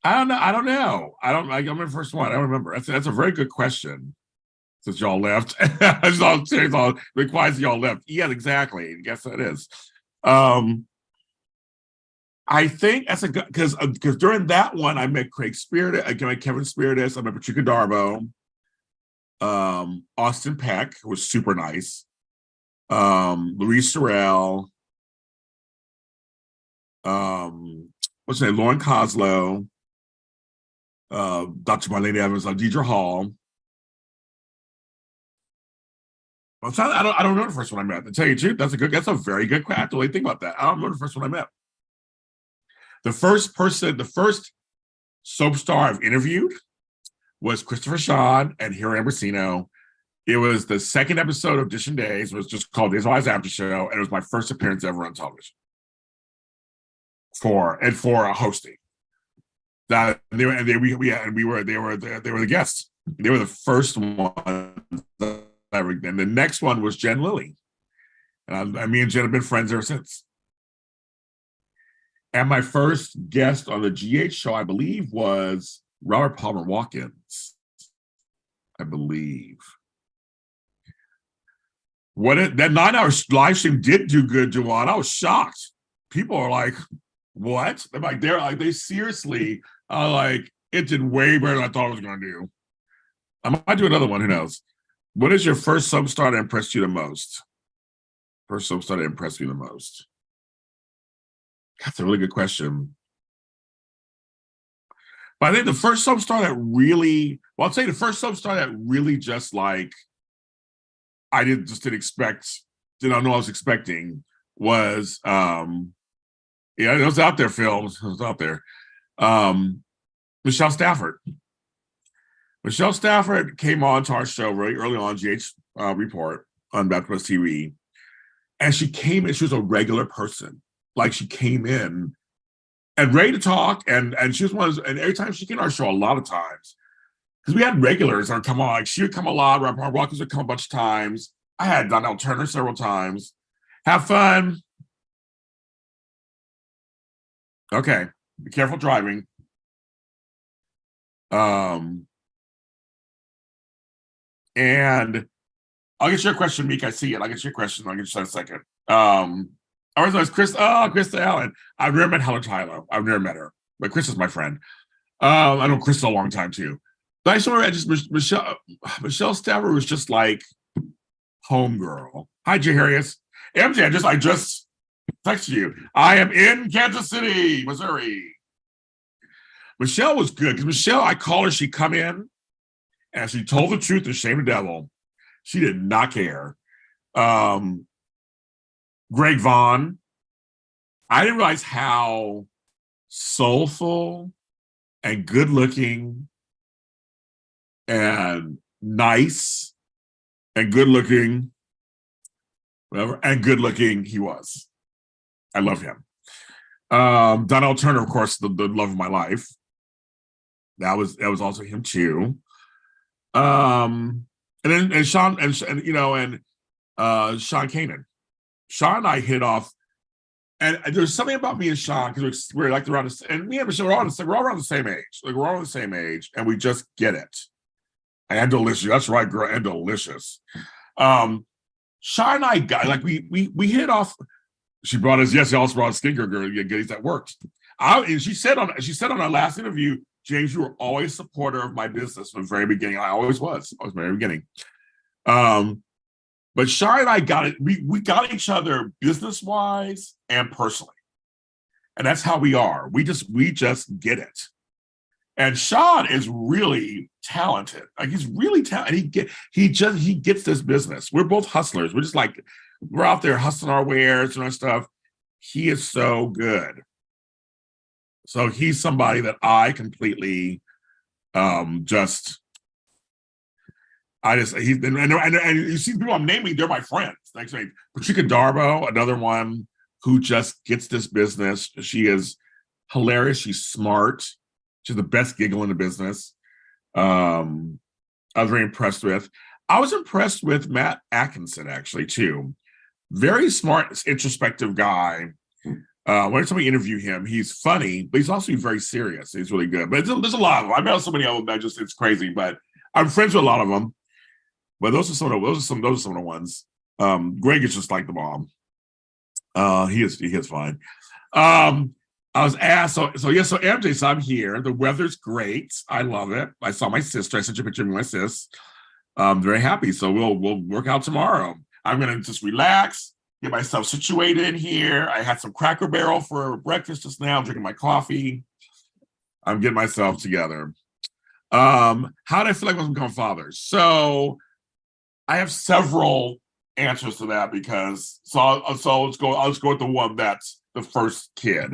A: I don't know. I'm the first one. I don't remember. That's a very good question. Since y'all left, it's all serious. All requires y'all left. Yeah, exactly. I guess that is. I think that's a good because during that one I met Craig Spirit, I met Kevin Spiritus, I met Patricia Darbo, Austin Peck was super nice, Louise Sorrell, what's her name, Lauren Koslow, Dr. Marlene Evans, Deidre Hall. I don't know the first one I met. To tell you the truth, that's a very good question. I have to really think about that. I don't know the first one I met. The first soap star I've interviewed was Christopher Sean and Hiro Ambrosino. It was the second episode of Dish and Days. It was just called Days of Lives After Show, and it was my first appearance ever on television for hosting. They were the guests. They were the first one. And the next one was Jen Lilly. And me and Jen have been friends ever since. And my first guest on the GH show, I believe, was Robert Palmer Watkins. I believe. That 9-hour live stream did do good, Juwan. I was shocked. People are like, what? They seriously are like, it did way better than I thought it was going to do. I might do another one, who knows? What is your first soap star that impressed you the most? First soap star that impressed me the most? That's a really good question. But I think the first soap star that really, I'd say the first soap star that really just like, I didn't expect, didn't know I was expecting was, it was out there, films. It was out there. Michelle Stafford. Michelle Stafford came on to our show really early on, GH Report on Baptist TV. And she came in, she was a regular person. Like she came in and ready to talk. And she was one of those, and every time she came on our show, a lot of times, because we had regulars that would come on, like she would come a lot, Robert Watkins would come a bunch of times. I had Donnell Turner several times. Have fun. Okay. Be careful driving. And I'll get your question, Meek. I see it. I'll get your question. I'll get you in a second. I was Chris. Oh, Krista Allen. I've never met Helen Tyler. I've never met her, but Chris is my friend. I know Chris a long time too. But I just remember Michelle Stafford was just like homegirl. Hi, Jay Harris. MJ, I just texted you. I am in Kansas City, Missouri. Michelle was good because Michelle, I called her. She come in and she told the truth and shamed the devil. She did not care. Greg Vaughn. I didn't realize how soulful and good looking and nice and good looking, whatever, and good looking he was. I love him. Donnell Turner, of course, the love of my life. That was also him too. And Sean and Sean Kanan. Sean and I hit off, and there's something about me and Sean because we're like around the, and me and Michelle we're all around the same age. Like we're all the same age, and we just get it. And delicious. That's right, girl. And delicious. Sean and I got like we hit off. She brought us. Yes, she also brought a skincare girl. Yeah, goodies that worked. And she said on our last interview, James, you were always a supporter of my business from the very beginning. I always was. I was from the very beginning. But Sean and I got it. We got each other business wise and personally, and that's how we are. We just get it. And Sean is really talented. Like he's really talented. He gets this business. We're both hustlers. We're just like we're out there hustling our wares and our stuff. He is so good. So he's somebody that I completely just he's and you see people I'm naming, they're my friends. Like Patricia Darbo, another one who just gets this business. She is hilarious. She's smart. She's the best giggle in the business. I was very impressed with. I was impressed with Matt Atkinson, actually, too. Very smart, introspective guy. Whenever we interview him, he's funny, but he's also very serious. He's really good. But there's a lot of them. I met so many of them that it's crazy. But I'm friends with a lot of them. But those are some of the ones. Greg is just like the bomb. He is fine. I was asked, so MJ, so I'm here. The weather's great. I love it. I saw my sister. I sent you a picture of my sis. I'm very happy. So we'll work out tomorrow. I'm gonna just relax, get myself situated in here. I had some Cracker Barrel for breakfast just now. I'm drinking my coffee. I'm getting myself together. How did I feel like I was become father? So I have several answers to that because I'll just go with the one that's the first kid.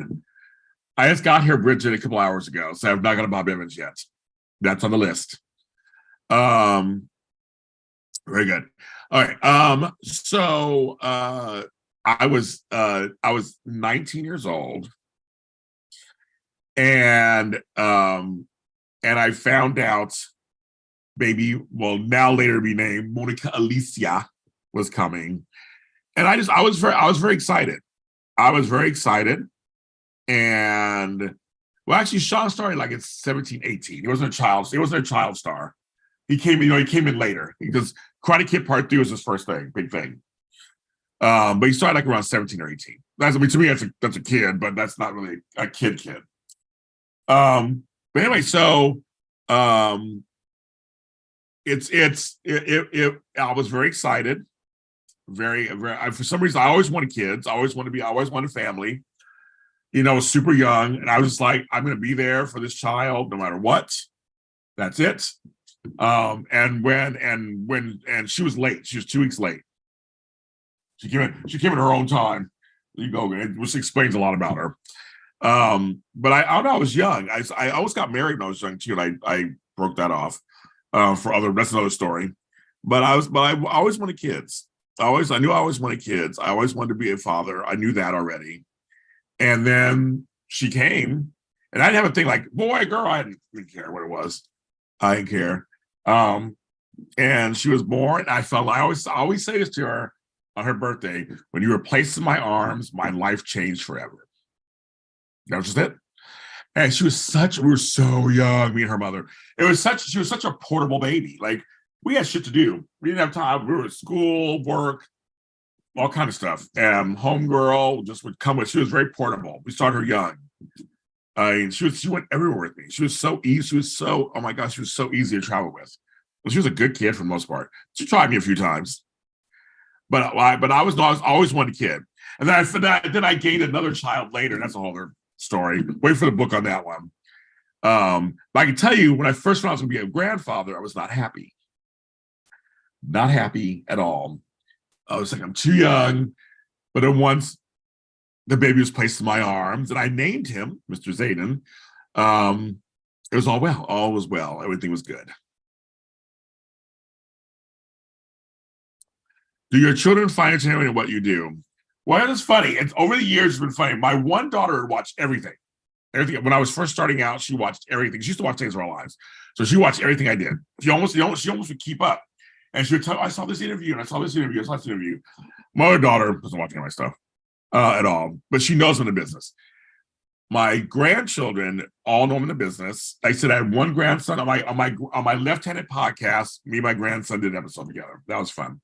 A: I just got here, Bridget, a couple hours ago, so I've not got a Bob Evans yet. That's on the list. Very good. All right. So I was 19 years old, and I found out baby, well, now later to be named Monica Alicia was coming, and I was very excited. I was very excited. And well, actually, Sean started like at 17, 18. He wasn't a child star. He came in later because Karate Kid Part 3 was his first big thing. But he started like around 17 or 18. To me, that's a kid, but that's not really a kid. But anyway, so I was very excited. Very, for some reason, I always wanted kids. I always wanted a family. Super young, and I was just like, I'm going to be there for this child no matter what. That's it. And when she was late, she was 2 weeks late. She came in her own time. Which explains a lot about her. But I don't know. I was young. I always got married when I was young too, and I broke that off. That's another story. But I always wanted kids. I knew I always wanted kids. I always wanted to be a father. I knew that already. And then she came, and I didn't have a thing like boy, girl. I didn't care what it was. I didn't care. And she was born. I always say this to her on her birthday: when you were placed in my arms, my life changed forever. That was just it. And we were so young, me and her mother. She was such a portable baby. Like we had shit to do. We didn't have time. We were at school, work, all kind of stuff. And homegirl just would come with. She was very portable. We started her young. She went everywhere with me. She was so easy. She was so, oh my gosh, she was so easy to travel with. Well, she was a good kid for the most part. She tried me a few times, but I always wanted a kid. And then I gained another child later. That's a whole other story. Wait for the book on that one. But I can tell you, when I first found I was going to be a grandfather, I was not happy. Not happy at all. I was like, I'm too young. But then once the baby was placed in my arms and I named him Mr. Zayden, it was all well. All was well. Everything was good. Do your children find entertainment in what you do? Well, it's funny. Over the years, it's been funny. My one daughter would watch everything. When I was first starting out, she watched everything. She used to watch Days of Our Lives. So she watched everything I did. She almost would keep up. And she would tell, I saw this interview, and I saw this interview, I saw this interview. My other daughter doesn't watch any of my stuff at all, but she knows I'm in the business. My grandchildren all know I'm in the business. I said I had one grandson on my left-handed podcast. Me and my grandson did an episode together. That was fun.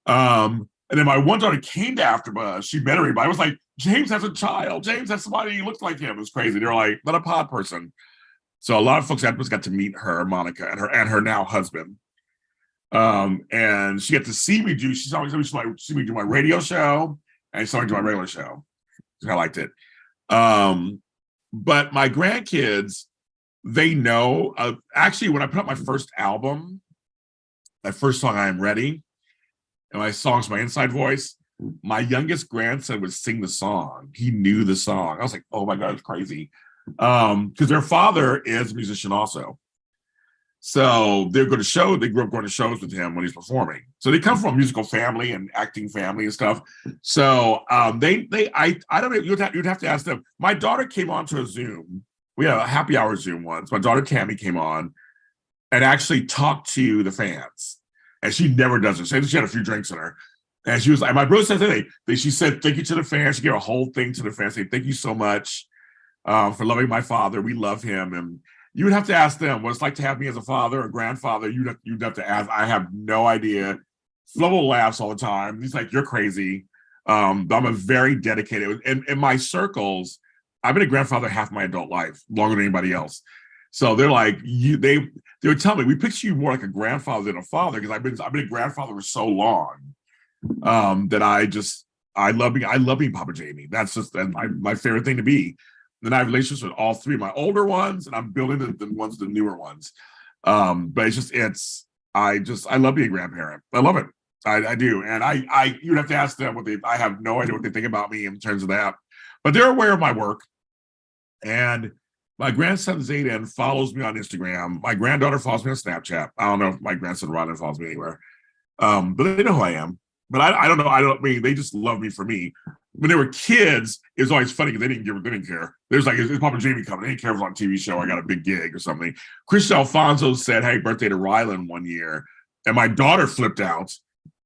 A: And then my one daughter came to AfterBuzz. She met everybody. I was like, James has a child. James has somebody who looks like him. It was crazy. They're like, not a pod person. So a lot of folks at AfterBuzz got to meet her, Monica, and her now husband. And she got to see me do. She's always see me do my radio show, and she saw me do my regular show. So I liked it. But my grandkids, they know. Actually, when I put up my first album, my first song, "I Am Ready," and my song's my inside voice. My youngest grandson would sing the song. He knew the song. I was like, "Oh my god, it's crazy," because their father is a musician also. So they're going to show. They grew up going to shows with him when he's performing. So they come from a musical family and acting family and stuff. So I don't know. You'd have to ask them. My daughter came on to a Zoom. We had a happy hour Zoom once. My daughter Tammy came on and actually talked to the fans, and she never does it. She had a few drinks in her, and she was like, my brother said today. She said thank you to the fans. She gave a whole thing to the fans, saying thank you so much for loving my father. We love him, and you would have to ask them what it's like to have me as a father or grandfather. You'd have to ask. I have no idea. Flo laughs all the time. He's like, "You're crazy." I'm a very dedicated. In my circles, I've been a grandfather half my adult life, longer than anybody else. So they're like, they would tell me, we picture you more like a grandfather than a father, because I've been a grandfather for so long that I love being Papa Jamie. That's just my favorite thing to be. Then I have relationships with all three of my older ones, and I'm building the newer ones. But I love being a grandparent. I love it. I do. And you'd have to ask them I have no idea what they think about me in terms of that. But they're aware of my work. And my grandson Zayden follows me on Instagram. My granddaughter follows me on Snapchat. I don't know if my grandson Rodden follows me anywhere. But they know who I am. But I don't know. They just love me for me. When they were kids, it was always funny because they didn't care. There's like, is Papa Jamie coming? They didn't care if it was on a TV show. I got a big gig or something. Chris Alfonso said, "Hey, birthday to Rylan" one year. And my daughter flipped out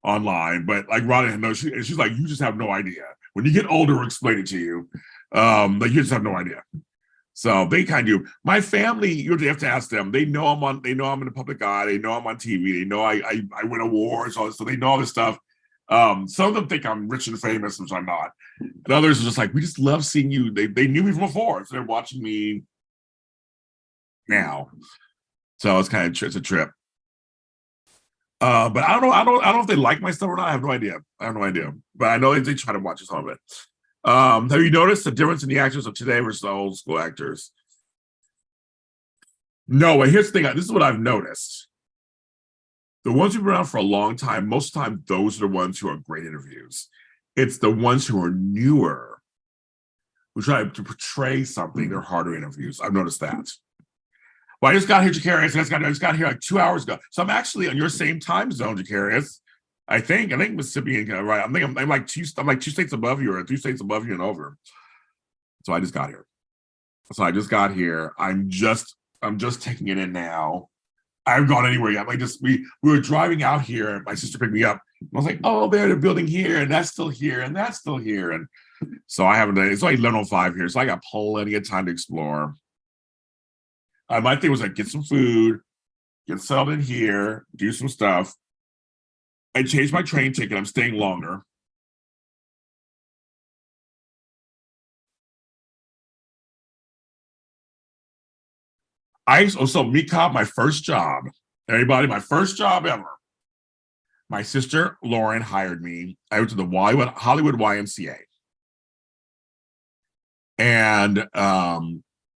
A: online, but like Rylan knows, she's like, "You just have no idea. When you get older, we'll explain it to you. Like you just have no idea." So they kind of do. My family, you have to ask them. They know I'm in the public eye. They know I'm on TV. They know I win awards, all this, so they know all this stuff. Some of them think I'm rich and famous, which I'm not. And others are just like, we just love seeing you. They knew me from before, so they're watching me now. So it's a trip. But I don't know if they like my stuff or not. I have no idea. But I know they try to watch some of it. Have you noticed the difference in the actors of today versus the old school actors? No, but here's the thing. This is what I've noticed. The ones who've been around for a long time, most of the time, those are the ones who are great interviews. It's the ones who are newer, who try to portray something, they're harder interviews. I've noticed that. Well, I just got here, Jacarius. I just got here like 2 hours ago. So I'm actually on your same time zone, Jacarius. I think Mississippi, right? I'm like two states above you, or 3 states above you and over. So I just got here. I'm just taking it in now. I haven't gone anywhere yet. We were driving out here, and my sister picked me up. I was like, "Oh, they're building here, and that's still here, and that's still here." And so I haven't done it. It's only 11:05 here, so I got plenty of time to explore. My thing was like, get some food, get settled in here, do some stuff. I changed my train ticket. I'm staying longer. So Mika, my first job. Everybody, my first job ever. My sister Lauren hired me. I went to the Hollywood YMCA, and I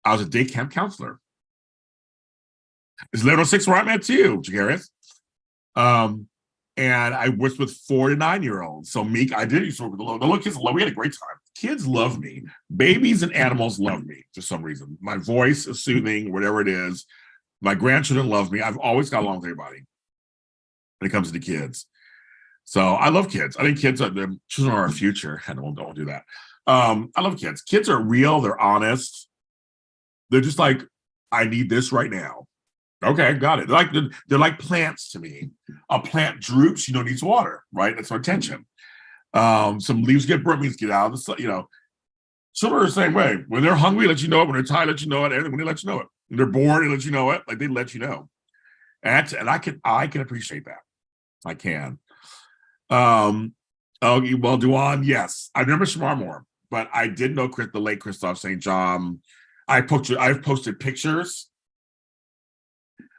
A: was a day camp counselor. It's 11:06 where I'm at too, Jacarius. And I was with 4 to 9-year-olds. So I did used to work with the little kids. We had a great time. Kids love me. Babies and animals love me for some reason. My voice is soothing, whatever it is. My grandchildren love me. I've always got along with everybody when it comes to the kids. So I love kids. I think children are our future. I don't do that. I love kids. Kids are real. They're honest. They're just like, I need this right now. Okay, got it. They're like plants to me. A plant droops, needs water, right? That's our attention. Some leaves get burnt, means get out of the sun, Children are the same way. When they're hungry, let you know it. When they're tired, let you know it. And when they let you know it. When they're bored, they let you know it. Like they let you know. And I can appreciate that. I can. Oh, well, Duan, yes. I remember Shmarmore, but I did know the late Christophe St. John. I've posted pictures.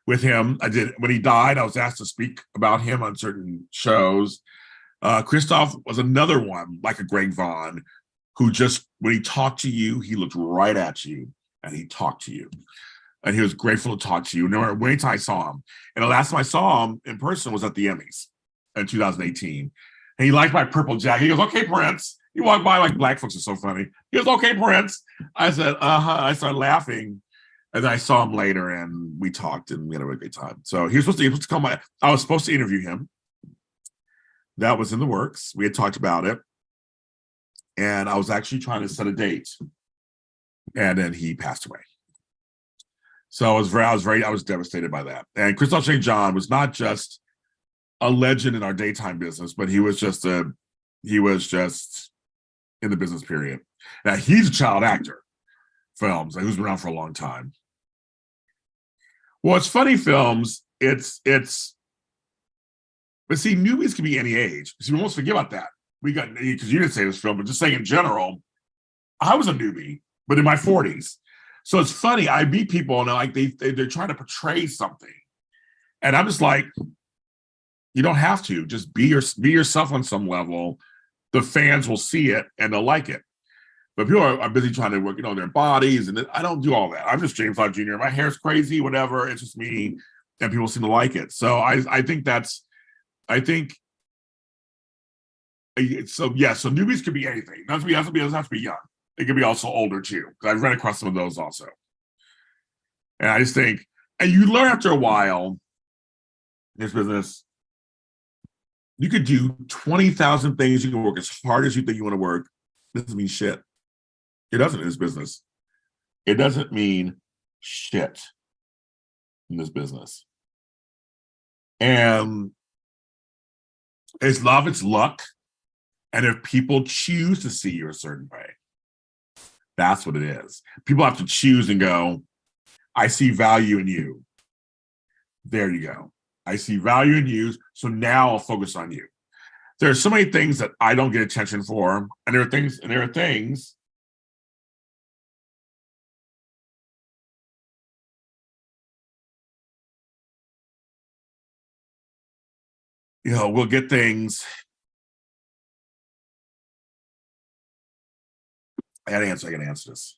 A: with him. I did when he died. I was asked to speak about him on certain shows. Christoph was another one, like a Greg Vaughn, who just when he talked to you, he looked right at you and he talked to you. And he was grateful to talk to you. No matter time I saw him. And the last time I saw him in person was at the Emmys in 2018. And he liked my purple jacket. He goes, "Okay, Prince." He walked by like black folks are so funny. He goes, "Okay, Prince." I said, "Uh-huh." I started laughing. And then I saw him later and we talked and we had a really great time. So he was supposed to come by. I was supposed to interview him. That was in the works. We had talked about it. And I was actually trying to set a date. And then he passed away. So I was devastated by that. And Christoph St. John was not just a legend in our daytime business, but he was just in the business period. Now he's a child actor, films, like, who's been around for a long time. Well, it's funny, films. But see, newbies can be any age. So we almost forget about that. Because you didn't say this, film, but just saying in general, I was a newbie, but in my 40s. So it's funny. I meet people and they're trying to portray something, and I'm just like, you don't have to. Just be yourself on some level. The fans will see it and they'll like it. But people are busy trying to work, their bodies, and I don't do all that. I'm just James Lott Jr. My hair's crazy, whatever. It's just me, and people seem to like it. So I think so newbies could be anything. It doesn't have to be young. It could be also older too. I've run across some of those also. And I just think, and you learn after a while in this business, you could do 20,000 things. You can work as hard as you think you want to work. It doesn't mean shit. It doesn't in this business. It doesn't mean shit in this business. And it's love, it's luck. And if people choose to see you a certain way, that's what it is. People have to choose and go, I see value in you. There you go. I see value in you. So now I'll focus on you. There are so many things that I don't get attention for. And there are things, we'll get things. I gotta answer this.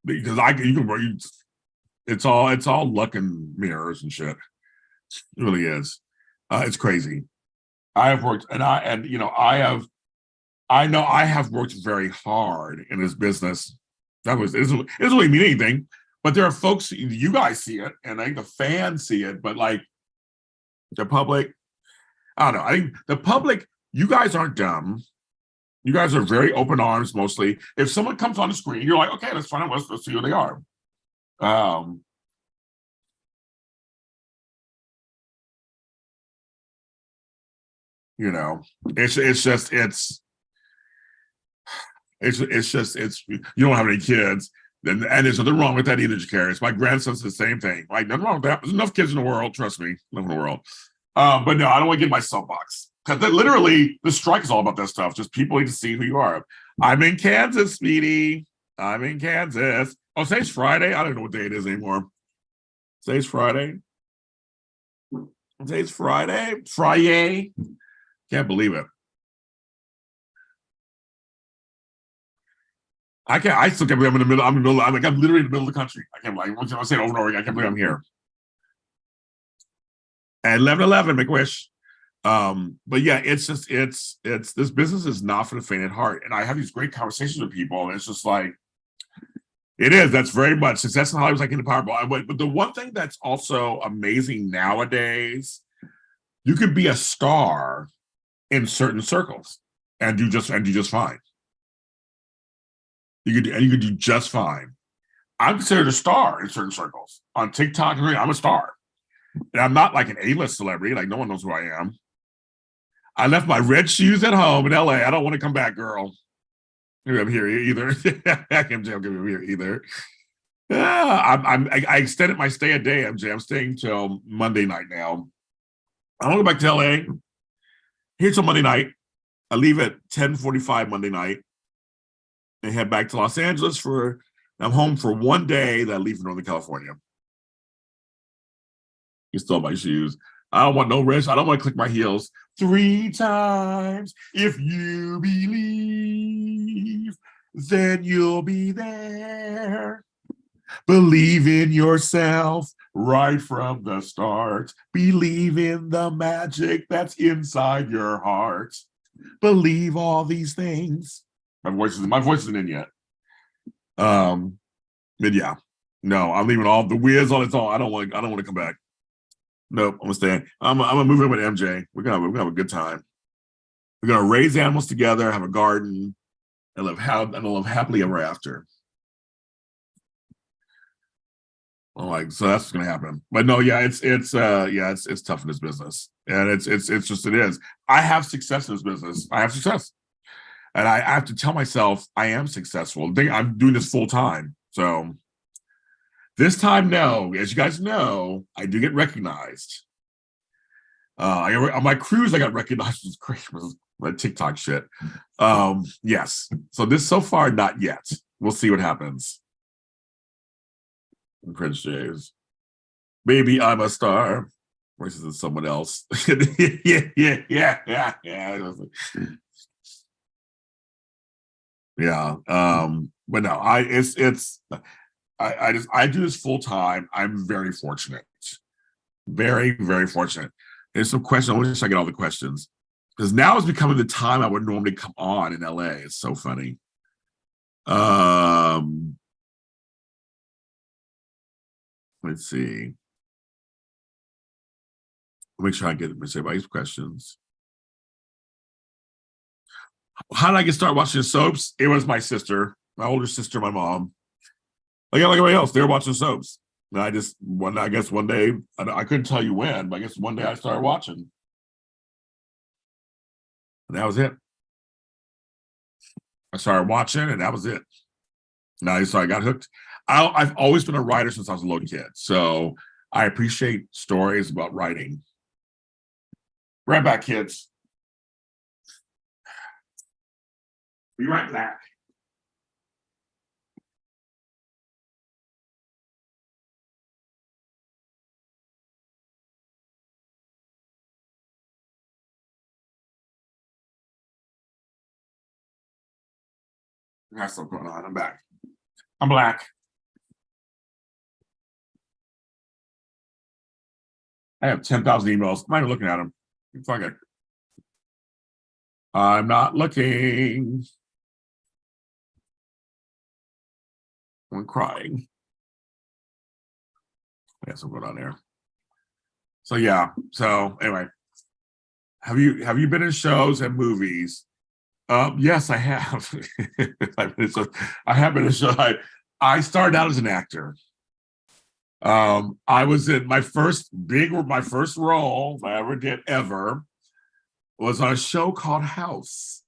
A: Because it's all luck and mirrors and shit. It really is. It's crazy. I have worked, I know I have worked very hard in this business. It doesn't really mean anything, but there are folks, you guys see it, and I think the fans see it, but like the public, I don't know. I think the public, you guys aren't dumb. You guys are very open arms mostly. If someone comes on the screen, you're like, okay, let's find out, let's see who they are. You don't have any kids, and there's nothing wrong with that either, Jacarius. My grandson says the same thing. Like, nothing wrong with that. There's enough kids in the world, trust me, enough in the world. But no, I don't want to get my soapbox. Because literally, the strike is all about that stuff. Just people need to see who you are. I'm in Kansas, Speedy. I'm in Kansas. Oh, today's Friday? I don't know what day it is anymore. Today's Friday. Today's Friday. Friday. Can't believe it. I still can't believe I'm in the middle. I'm literally in the middle of the country. I can't believe I'm saying over and over again. I can't believe I'm here. At 11:11, make a wish. But yeah, it's this business is not for the faint at heart. And I have these great conversations with people, and it's just like, it is. That's very much success in Hollywood is like in the Powerball. But the one thing that's also amazing nowadays, you could be a star in certain circles and do just fine. You could do just fine. I'm considered a star in certain circles. On TikTok, I'm a star. And I'm not like an A-list celebrity. Like, no one knows who I am. I left my red shoes at home in LA. I don't want to come back, girl. I'm here either. MJ, I'm gonna be here either. I extended my stay a day, MJ. I'm staying till Monday night now. I don't go back to LA. Here till Monday night. I leave at 10:45 Monday night and head back to Los Angeles for. I'm home for one day. That I leave for Northern California. You stole my shoes. I don't want no rest. I don't want to click my heels 3 times. If you believe, then you'll be there. Believe in yourself right from the start. Believe in the magic that's inside your heart. Believe all these things. My voice isn't in yet. But yeah, no, I'm leaving all the whiz on its own. I don't want to come back. Nope, I'm gonna stay. I'm gonna move in with MJ. We're gonna have a good time. We're gonna raise animals together, have a garden, and live happily ever after. I'm like, so that's what's gonna happen. But no, yeah, it's tough in this business, and it's just it is. I have success in this business. I have success, and I have to tell myself I am successful. I'm doing this full time, so this time, no, as you guys know, I do get recognized. On my cruise, I got recognized as Christmas, my TikTok shit. Yes. So this so far, not yet. We'll see what happens. Prince James. Maybe I'm a star. Versus someone else. Yeah. Yeah. But no, I do this full time. I'm very fortunate. Very, very fortunate. There's some questions. I wish I get all the questions. Because now it's becoming the time I would normally come on in LA. It's so funny. Let's see. Let me try and get everybody's questions. How did I get started watching soaps? It was my sister, my older sister, my mom. Like everybody else, they were watching soaps. And I guess one day, I couldn't tell you when, but I guess one day I started watching. And that was it. I started watching, and that was it. Now, so I got hooked. I've always been a writer since I was a little kid. So I appreciate stories about writing. Right back, kids. Be right back. I got stuff going on. I'm back. I'm black. I have 10,000 emails. I'm not even looking at them. Fuck it. I'm not looking. I'm crying. I got something going on there. So yeah. So anyway, have you been in shows and movies? Yes, I have. I have been in a show. I started out as an actor. I was in my first role I ever did was on a show called House.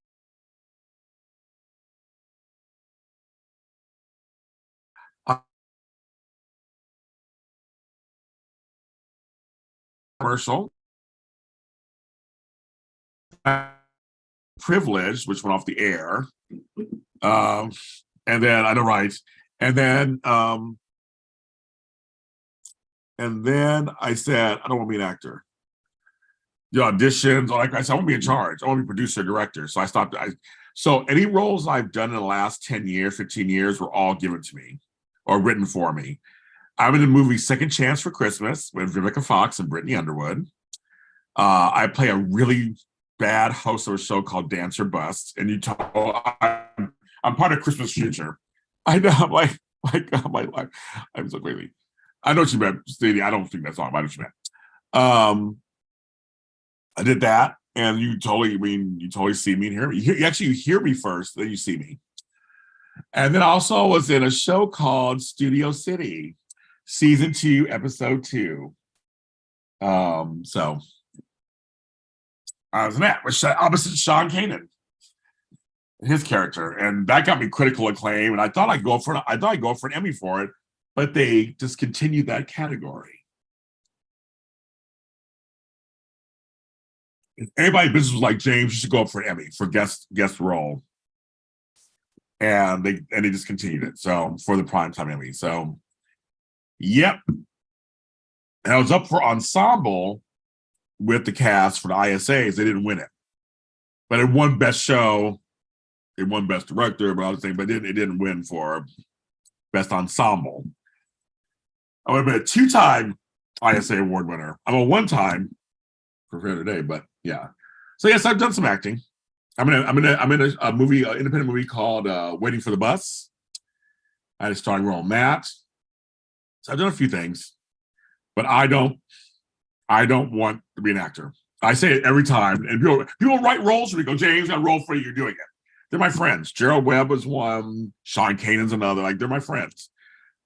A: Commercial. Privilege, which went off the air. And then I know, right. And then I said, I don't want to be an actor. The auditions, like I said, I want to be in charge. I want to be producer, director. So I stopped. So any roles I've done in the last 10 years, 15 years were all given to me or written for me. I'm in the movie Second Chance for Christmas with Vivica Fox and Brittany Underwood. I play a really bad host of a show called Dance or Bust, and I'm part of Christmas Future. I know, I'm like my life. I'm so crazy. I know what you meant, Stevie. I don't think that's all. I know what you meant. I did that, and you totally see me and hear me. You hear me first, then you see me. And then I also was in a show called Studio City, season 2, episode 2. So I was in that opposite Sean Kanan. his character, and that got me critical acclaim. And I thought I'd go for an Emmy for it, but they discontinued that category. If anybody in business was like, James, you should go up for an Emmy for guest role, and they discontinued it. So for the primetime Emmy. So, yep. And I was up for ensemble with the cast for the ISAs. They didn't win it, but it won best show. It won best director, but I was saying, but it didn't win for best ensemble. I would have been a 2-time ISA award winner. I'm a 1-time for Fair Today, but yeah. So yes, I've done some acting. I'm in a movie, an independent movie called Waiting for the Bus. I had a starring role in that. So I've done a few things, but I don't want to be an actor. I say it every time, and people write roles for me. Go, James, got a role for you. You're doing it. They're my friends. Gerald Webb was one. Sean Kanan's another. Like, they're my friends.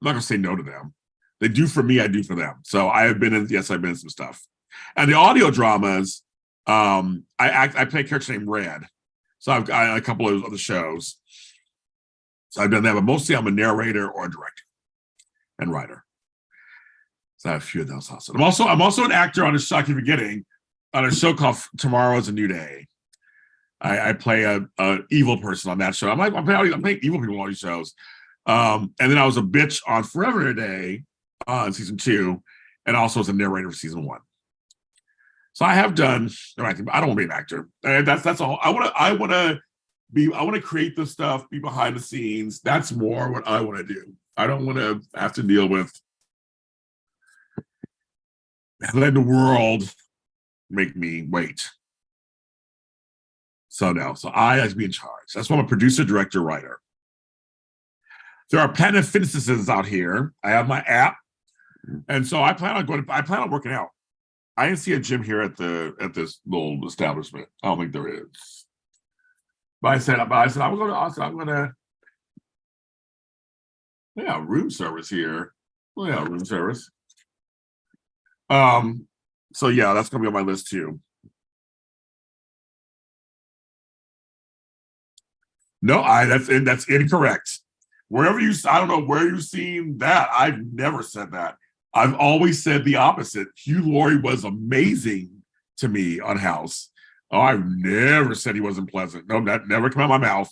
A: I'm not gonna say no to them. They do for me. I do for them. So I've been in some stuff. And the audio dramas, I play a character named Red. So I've got a couple of other shows. So I've done that, but mostly I'm a narrator or a director and writer. So I have a few of those also. I'm also an actor on a show, I keep forgetting, on a show called Tomorrow is a New Day. I play a evil person on that show. I'm playing evil people on all these shows. And then I was a bitch on Forever a Day on season 2, and also as a narrator for season 1. So I have done acting, but I don't want to be an actor. And that's all. I want to create this stuff, be behind the scenes. That's more what I want to do. I don't want to have to deal with letting the world make me wait. So no, so I have to be in charge. That's why I'm a producer, director, writer. There are planet fitnesses out here. I have my app, and so I plan on working out. I didn't see a gym here at this little establishment. I don't think there is. But I said I'm gonna room service here. Well, yeah, room service. So yeah, that's gonna be on my list too. No, that's incorrect. I don't know where you've seen that. I've never said that. I've always said the opposite. Hugh Laurie was amazing to me on House. Oh, I've never said he wasn't pleasant. No, that never came out of my mouth.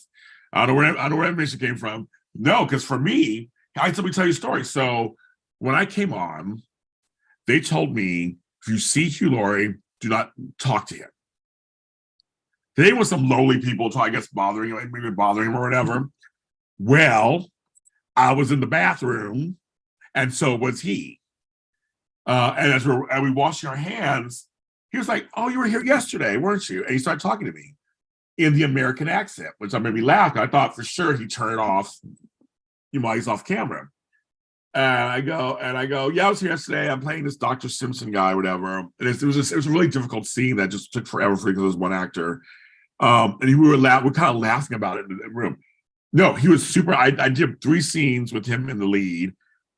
A: I don't know where that information came from. No, because for me, let me tell you a story. So when I came on, they told me, if you see Hugh Laurie, do not talk to him. Today was some lowly people, I guess, bothering him or whatever. Well, I was in the bathroom, and so was he. And as we washing our hands, he was like, "Oh, you were here yesterday, weren't you?" And he started talking to me in the American accent, which made me laugh. I thought for sure he'd turn it off, while he's off camera. And I go, "Yeah, I was here yesterday. I'm playing this Dr. Simpson guy, whatever." And it was a really difficult scene that just took forever because there was one actor. And we were kind of laughing about it in the room. No, he was super. I did 3 scenes with him in the lead,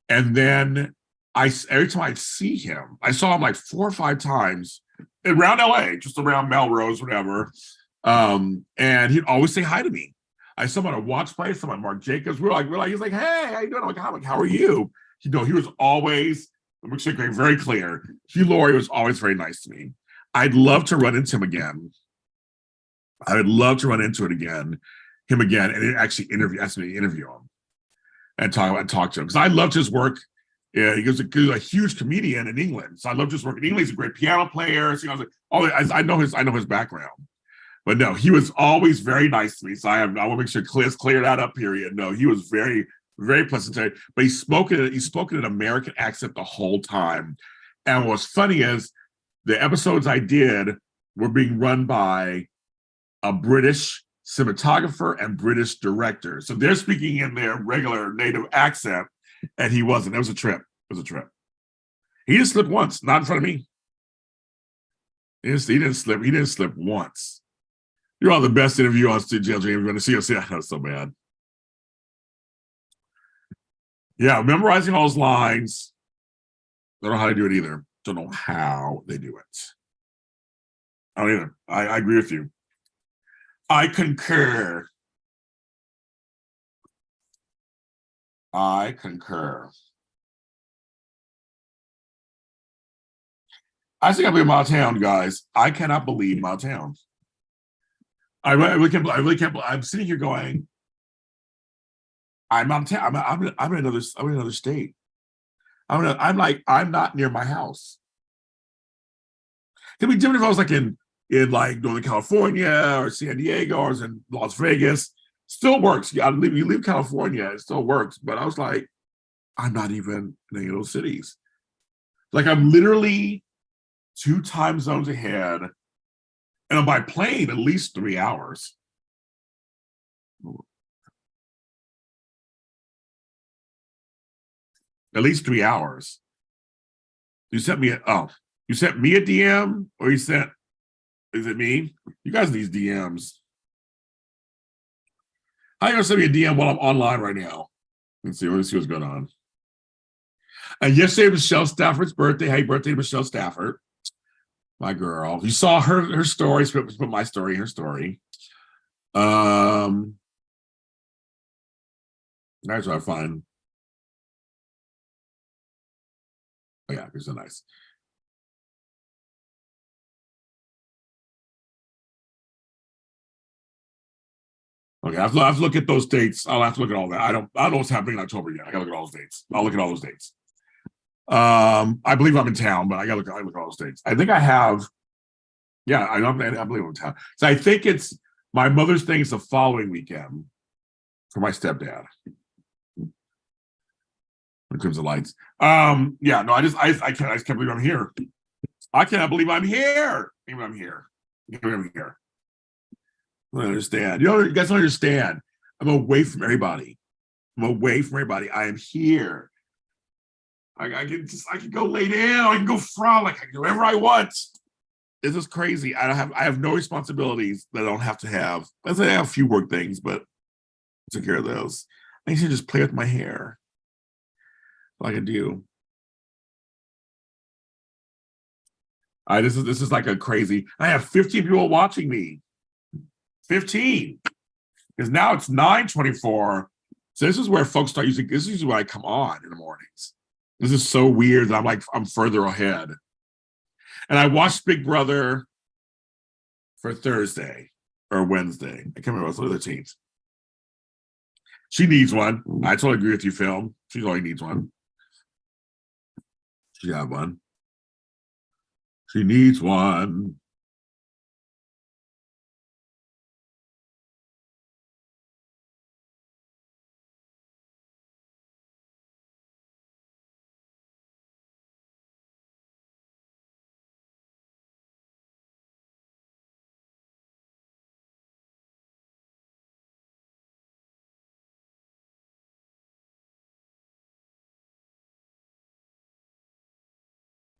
A: and then every time I see him, I saw him like 4 or 5 times around LA, just around Melrose, whatever. And he'd always say hi to me. I saw him at a watch place, some at Marc Jacobs. We're like, he's like, "Hey, how you doing?" I'm like, how are you? He was always, I'm very clear. Hugh Laurie was always very nice to me. I'd love to run into him again. I would love to run into him again, and actually ask me to interview him and talk to him, because I loved his work. Yeah, he was a huge comedian in England, so I loved his work in England. He's a great piano player. So I know his background, but no, he was always very nice to me. So I want to make sure clear that up. Period. No, he was very, very pleasant, but he spoke in an American accent the whole time. And what's funny is the episodes I did were being run by a British cinematographer and British director. So they're speaking in their regular native accent, and he wasn't. It was a trip. He just slipped once, not in front of me. He didn't slip once. You're on the best interview on JLJ. You're going to see us. Yeah, that's so bad. Yeah, memorizing all those lines. Don't know how to do it either. Don't know how they do it. I don't either. I agree with you. I concur. I concur. I think I believe I'm out of town, guys. I cannot believe I'm out of town. I really can't. I really can't. I'm sitting here going, I'm out of town. I'm in another state. I'm not near my house. It'd be different if I was like in like Northern California or San Diego or I was in Las Vegas. Still works. You leave California, it still works. But I was like, I'm not even in any of those cities. Like I'm literally 2 time zones ahead, and I'm by plane at least 3 hours. At least 3 hours. You sent me you sent me a DM, or is it me? You guys need DMs. How you gonna send me a DM while I'm online right now? Let's see what's going on. And yesterday was Michelle Stafford's birthday. Happy birthday, Michelle Stafford, my girl. You saw her story. Put my story in her story. That's what I find. Oh yeah, it's so nice. Okay, I have to look at those dates. I'll have to look at all that. I don't know what's happening in October yet. I gotta look at all those dates. I'll look at all those dates. I believe I'm in town, but I look at all those dates. I think I have. Yeah, I believe I'm in town. So I think it's my mother's thing is the following weekend for my stepdad. When comes the lights. Yeah, no, I can't believe I'm here. I cannot believe I'm here. Even I'm here. I'm here. I don't understand. You guys don't understand. I'm away from everybody. I am here. I can go lay down. I can go frolic. I can do whatever I want. This is crazy. I have no responsibilities that I don't have to have. I have a few work things, but I took care of those. I need to just play with my hair. Like I do. This is like a crazy. I have 15 people watching me. 15. Because now it's 9:24. So this is where folks start using. This is where I come on in the mornings. This is so weird that I'm further ahead. And I watched Big Brother for Thursday or Wednesday. I can't remember. It was the 13th. She needs one. I totally agree with you, Phil. She only needs one. She got one. She needs one.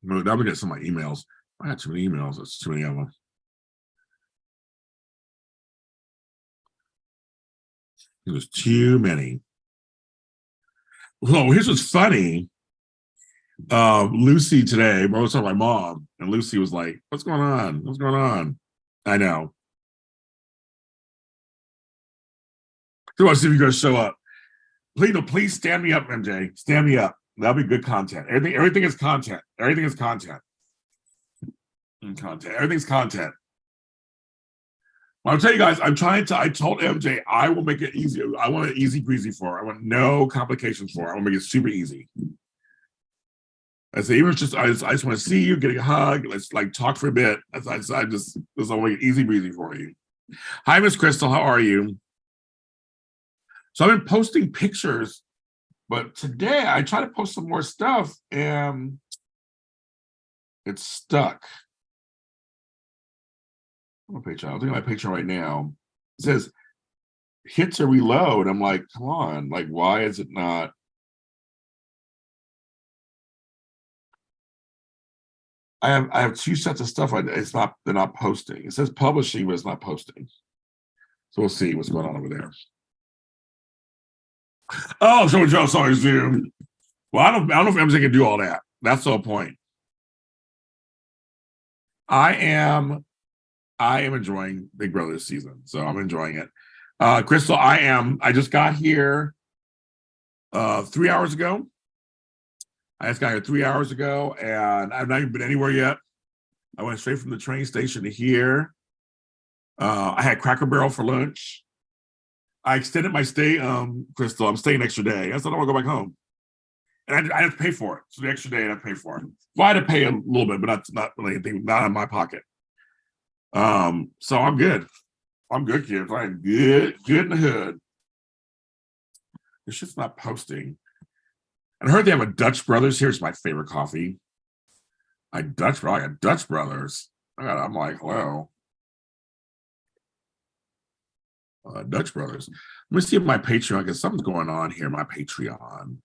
A: No, now we get some of my emails. I got too many emails. That's too many of them. There's too many. Well, here's what's funny. Lucy today, I was talking to my mom, and Lucy was like, "What's going on? What's going on?" I know. So I want to see if you're going to show up. Please stand me up, MJ. Stand me up. That'll be good content. Everything is content. Everything is content. Everything's content. Well, I'll tell you guys, I told MJ I will make it easy. I want it easy breezy for her. I want no complications for her. I want to make it super easy. I say, even just I just want to see you, getting a hug. Let's like talk for a bit. I want to make it easy breezy for you. Hi, Miss Crystal. How are you? So I've been posting pictures, but today I try to post some more stuff and it's stuck. I'll look at my picture right now. It says hit to reload. I'm like, come on, like why is it not? I have 2 sets of stuff. They're not posting. It says publishing, but it's not posting. So we'll see what's going on over there. Oh, sorry, Zoom. Well, I don't know if MJ can do all that. That's the whole point. I am enjoying Big Brother this season, so I'm enjoying it. Crystal, I just got here. 3 hours ago. I just got here 3 hours ago, and I've not even been anywhere yet. I went straight from the train station to here. I had Cracker Barrel for lunch. I extended my stay, Crystal. I'm staying an extra day. I said I want to go back home, and I have to pay for it. So the extra day, and I pay for it. Well, I had to pay a little bit, but not really anything, not in my pocket. So I'm good. I'm good, kids. I'm good in the hood. It's just not posting. And I heard they have a Dutch Brothers. Here's my favorite coffee. I got Dutch Brothers. I'm like, hello. Dutch Brothers. Let me see if my Patreon, because something's going on here. My Patreon.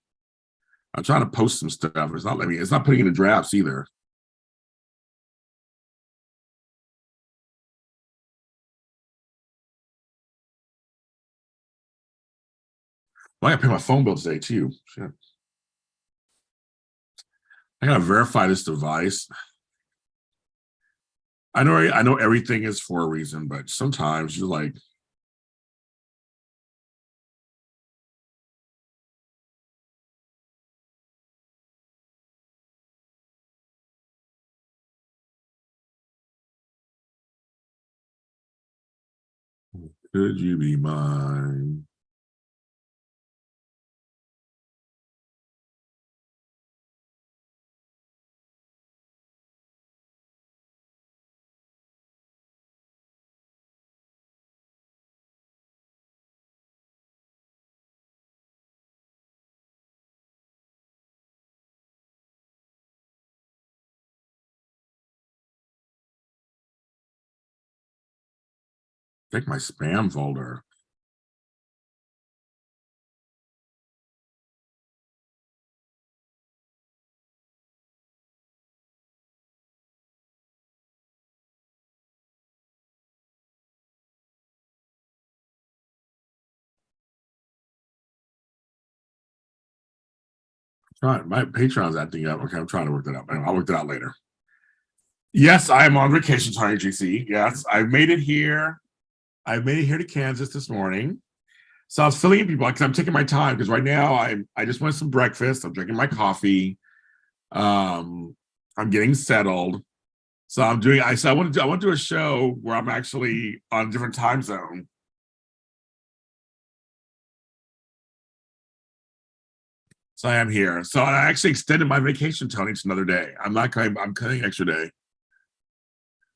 A: I'm trying to post some stuff. It's not letting me, it's not putting in the drafts either. Well, I gotta pay my phone bill today too. Shit. I gotta verify this device. I know everything is for a reason, but sometimes you're like, could you be mine? Check my spam folder. My Patreon's acting up. Okay, I'm trying to work that out. I'll work that out later. Yes, I am on vacation, sorry, GC. Yes, I made it here. I made it here to Kansas this morning. So I was filling in people because I'm taking my time because right now I just want some breakfast. I'm drinking my coffee. I'm getting settled. So I want to do a show where I'm actually on a different time zone. So I am here. So I actually extended my vacation, Tony, to another day. I'm cutting an extra day.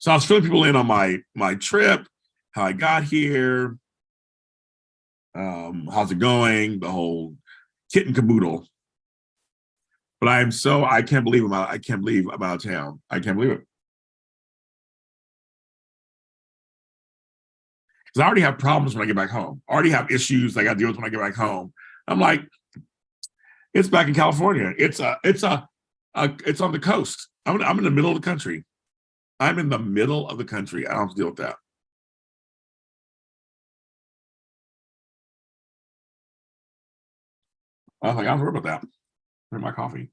A: So I was filling people in on my trip, how I got here, how's it going, the whole kit and caboodle. But I can't believe I'm out of town. I can't believe it. Because I already have problems when I get back home. I already have issues I got to deal with when I get back home. I'm like, it's back in California. It's on the coast. I'm in the middle of the country. I'm in the middle of the country. I don't have to deal with that. I was like, I don't worry about that. Drink my coffee.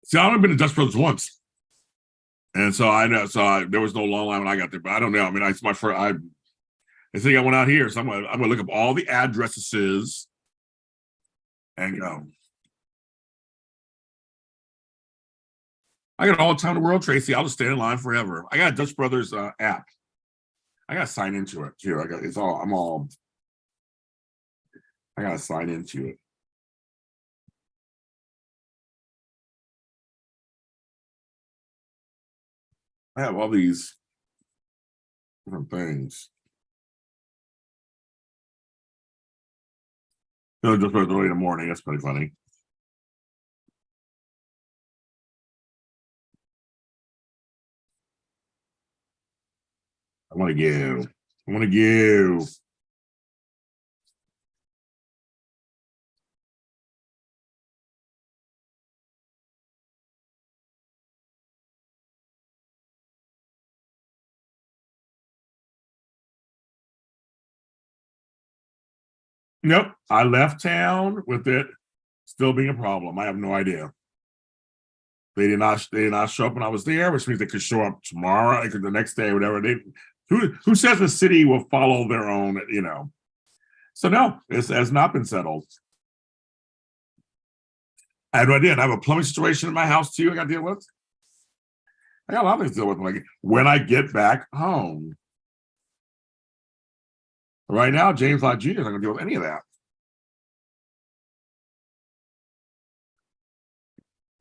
A: See, I've only been to Dutch Brothers once. And so I know, there was no long line when I got there, but I don't know. I mean, it's my first, I think I went out here. So I'm gonna look up all the addresses and go. I got all the time in the world, Tracy. I'll just stay in line forever. I got a Dutch Brothers app. I gotta sign into it too. I gotta sign into it. I have all these different things. No, just early in the morning. That's pretty funny. I want to go. Nope. I left town with it still being a problem. I have no idea. They did not show up when I was there, which means they could show up tomorrow, the next day, whatever. Who says the city will follow their own, you know? So no, it has not been settled. I have no idea. I have a plumbing situation in my house too I got to deal with. I got a lot of things to deal with when I get back home. Right now, James JLJ is not going to deal with any of that.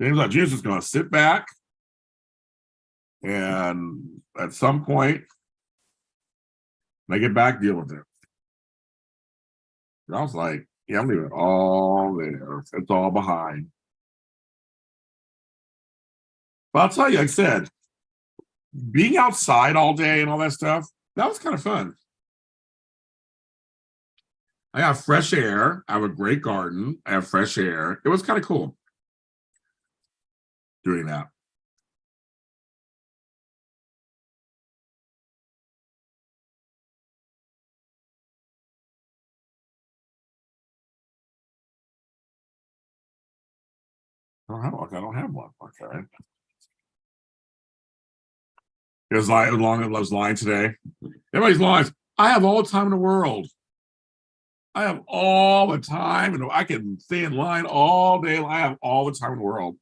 A: James JLJ is just going to sit back, and at some point, when I get back, deal with it. And I was like, yeah, I'm leaving it all there. It's all behind. But I'll tell you, like I said, being outside all day and all that stuff, that was kind of fun. I have fresh air. I have a great garden. I have fresh air. It was kind of cool doing that. I don't have one. Okay. It was like, as long as I was lying today. Everybody's lying. I have all the time in the world. I have all the time, and I can stay in line all day. I have all the time in the world.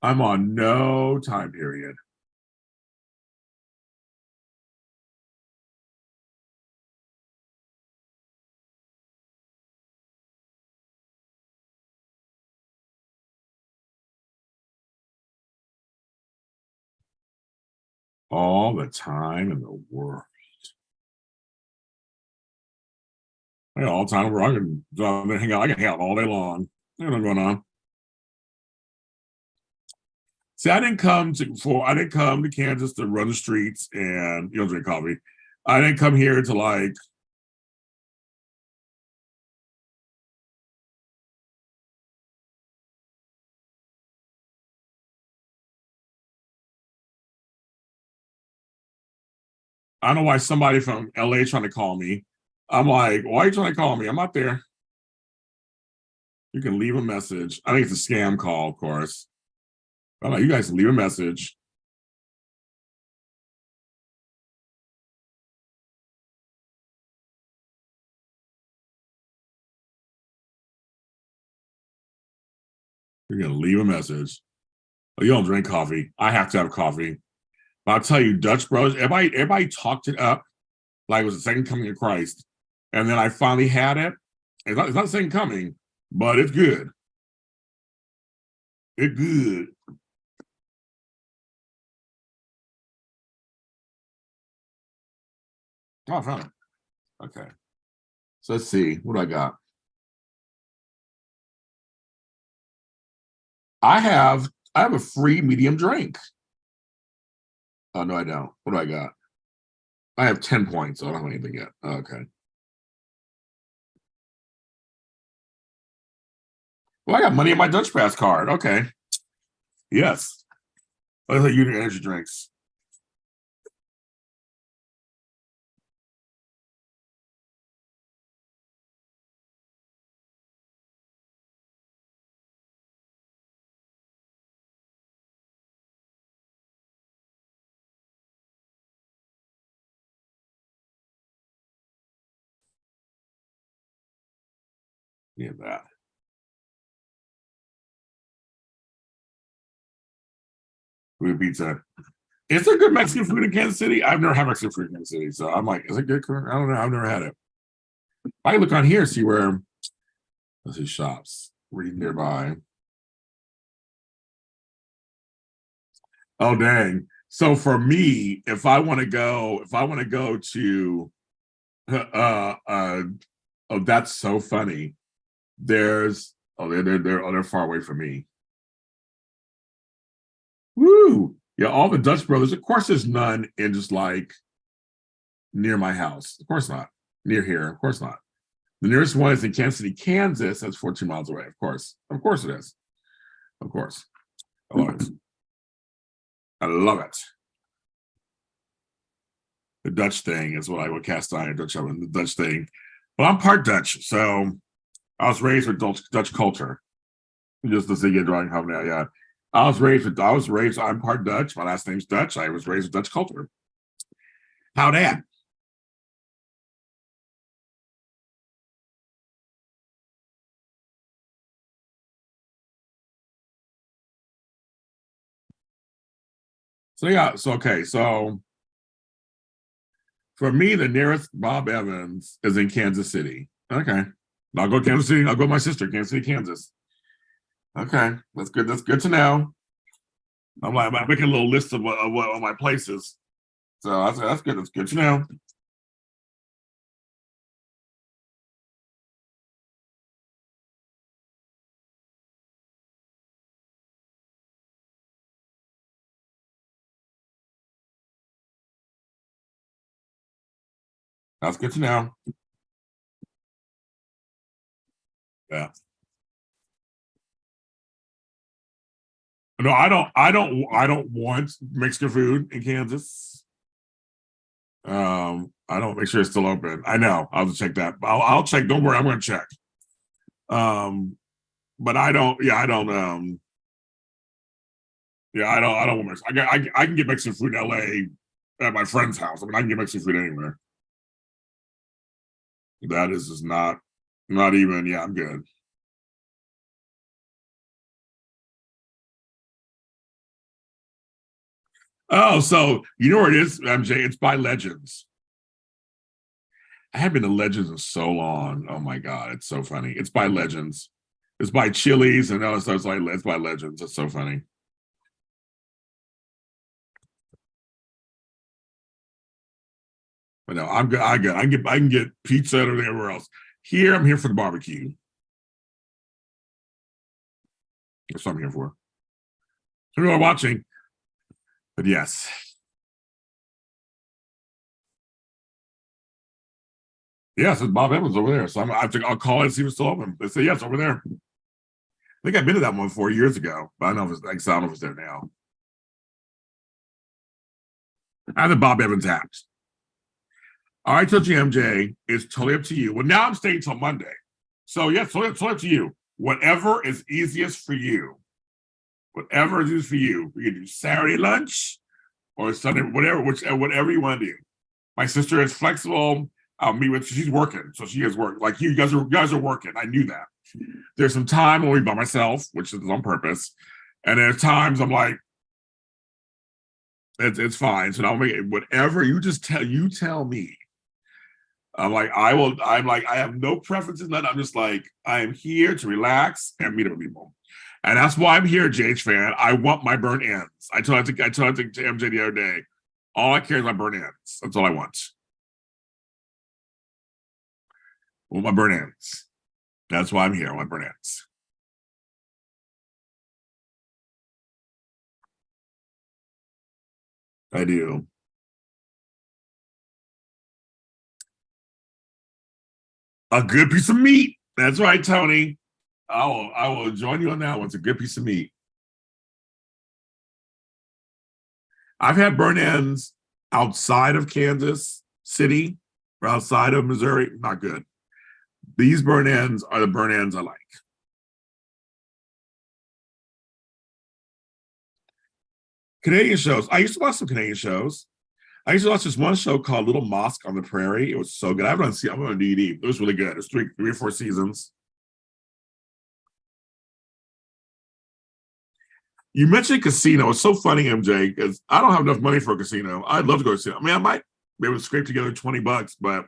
A: I'm on no time period. All the time in the world. I got all the time where I can hang out. I can hang out all day long. There's nothing going on. See, I didn't come to Kansas to run the streets and drink coffee. I didn't come here to like I don't know why somebody from LA trying to call me. I'm like, why are you trying to call me? I'm not there. You can leave a message. I think it's a scam call, of course. I'm like, you guys can leave a message. You're gonna leave a message. Oh, you don't drink coffee. I have to have coffee. But I'll tell you, Dutch Bros, everybody talked it up like it was the second coming of Christ. And then I finally had it. It's not the second coming, but it's good. It's good. Oh, I found it. Okay. So let's see. What do I got? I have a free medium drink. Oh no, I don't. What do I got? I have 10 points. So I don't have anything yet. Okay. Well, I got money in my Dutch Pass card. Okay. Yes. I thought you do energy drinks. Yeah, that. Food pizza. Is there good Mexican food in Kansas City? I've never had Mexican food in Kansas City, so I'm like, is it good? I don't know. I've never had it. I can look on here, see where. Let's see, shops. Read nearby. Oh dang! So for me, if I want to go to, oh, that's so funny. There's they're far away from me. Woo! Yeah, all the Dutch Brothers. Of course, there's none in just like near my house. Of course not. Near here. Of course not. The nearest one is in Kansas City, Kansas. That's 14 miles away. Of course it is. Of course. I love it. I love it. The Dutch thing is what I would cast iron Dutch oven. The Dutch thing. Well, I'm part Dutch, so I was raised with Dutch culture. Just to see you drawing how now, yeah. I'm part Dutch. My last name's Dutch. I was raised with Dutch culture. How that? So yeah, so okay, so for me, the nearest Bob Evans is in Kansas City. Okay. I'll go to Kansas City. I'll go with my sister, Kansas City, Kansas. Okay, that's good. That's good to know. I'm making a little list of what all my places. So that's good. That's good to know. That's good to know. Yeah. No, I don't. I don't want Mexican food in Kansas. I don't make sure it's still open. I know. I'll check that. I'll check. Don't worry. I'm going to check. But I don't. Yeah, I don't. Yeah, I don't want Mexican. I can get Mexican food in LA at my friend's house. I mean, I can get Mexican food anywhere. That is just not even. Yeah, I'm good. Oh, so you know where it is, MJ? It's by Legends. I haven't been to Legends in so long. Oh my god, it's so funny. It's by Legends. It's by Chili's and all that stuff. It's like it's by Legends. It's so funny. But no, I'm good. I can get pizza and everywhere else. Here, I'm here for the barbecue. That's what I'm here for. So you are watching. But yes. Yes, it's Bob Evans over there. So I'll call it and see if it's still open. They say yes, over there. I think I've been to that one 4 years ago, but I don't know if it's I don't know if it's there now. I have the Bob Evans apps. All right, so GMJ, it's totally up to you. Well, now I'm staying till Monday. So yes, totally up to you. Whatever is easiest for you. Whatever is easiest for you. We can do Saturday lunch or Sunday, whatever you want to do. My sister is flexible. I'll meet with she's working, so she has work. Like you guys are working. I knew that. There's some time when we by myself, which is on purpose, and there's times I'm like, it's fine. So I'll make it whatever you tell me. I'm like, I have no preferences. None. I'm just like, I am here to relax and meet other people. And that's why I'm here, JH fan. I want my burn ends. I told to MJ the other day, all I care is my burn ends. That's all I want. I want my burn ends. That's why I'm here. I want burn ends. I do. A good piece of meat. That's right, Tony. I will join you on that one. It's a good piece of meat. I've had burn ends outside of Kansas City or outside of Missouri. Not good. These burn ends are the burn ends I like. Canadian shows. I used to watch some Canadian shows. I used to watch this one show called Little Mosque on the Prairie. It was so good. I'm on DVD. It was really good. It was three or four seasons. You mentioned casino. It's so funny, MJ, because I don't have enough money for a casino. I'd love to go to casino. I mean, I might be able to scrape together $20, but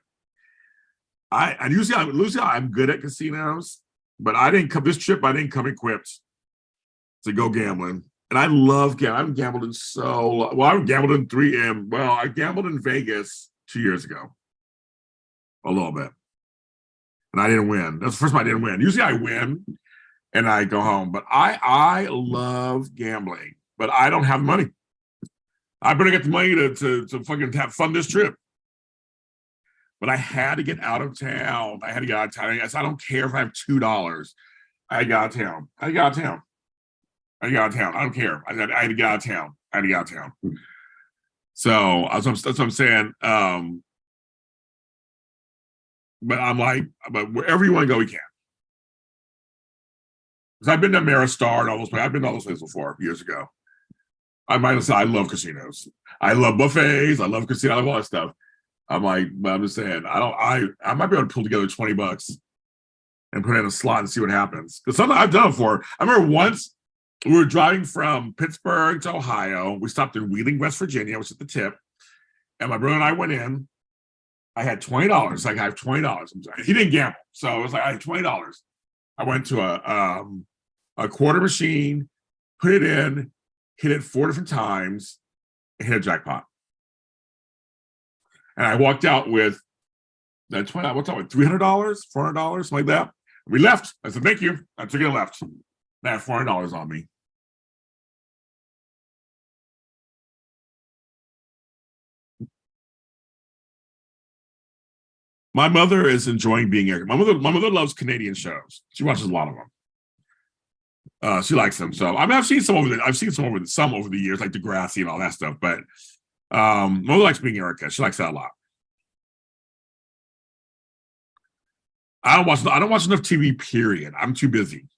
A: usually I'm good at casinos, but I didn't come this trip. I didn't come equipped to go gambling, and I love gambling. I've gambled in I've gambled in I gambled in Vegas 2 years ago, a little bit, and I didn't win. That's the first time I didn't win. Usually I win and I go home, but I love gambling, but I don't have money. I better get the money to fucking have fun this trip. But I had to get out of town. I had to get out of town. I said, I don't care if I have $2. I got out of town. I got out of town. I got out of town. I don't care. I had to get out of town. I had to get out of town. So that's what I'm saying. But I'm like, but wherever you want to go, we can. I've been to Maristar and all those places. I've been to all those places before years ago. I might have said I love casinos. I love buffets. I love casinos. I love all that stuff. I'm like, but I'm just saying, I might be able to pull together $20 and put in a slot and see what happens. Because something I've done before. I remember once we were driving from Pittsburgh to Ohio. We stopped in Wheeling, West Virginia, which is the tip. And my brother and I went in. I had $20. Like, I have $20. He didn't gamble. So it was like, I had $20. I went to a quarter machine, put it in, hit it 4 different times, and hit a jackpot. And I walked out with that $20. What's up with $300, $400, something like that. We left. I said, thank you. I took it and left. I had $400 on me. My mother is enjoying being here. My mother loves Canadian shows. She watches a lot of them. She likes them. So I mean, I've seen some over the years, like Degrassi and all that stuff. But mother likes being Erica. She likes that a lot. I don't watch enough TV. Period. I'm too busy.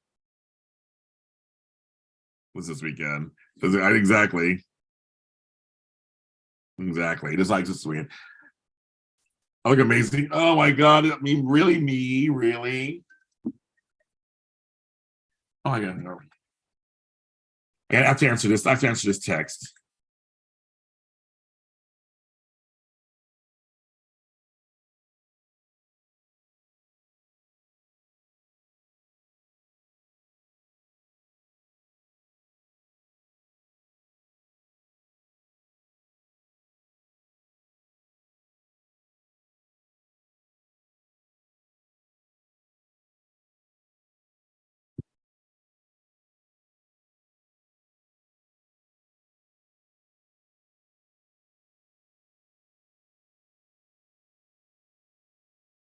A: Was this weekend? Exactly. Just like this weekend. I look amazing. Oh my god! I mean, really, me, really? Oh my god! No. And I have to answer this. I have to answer this text.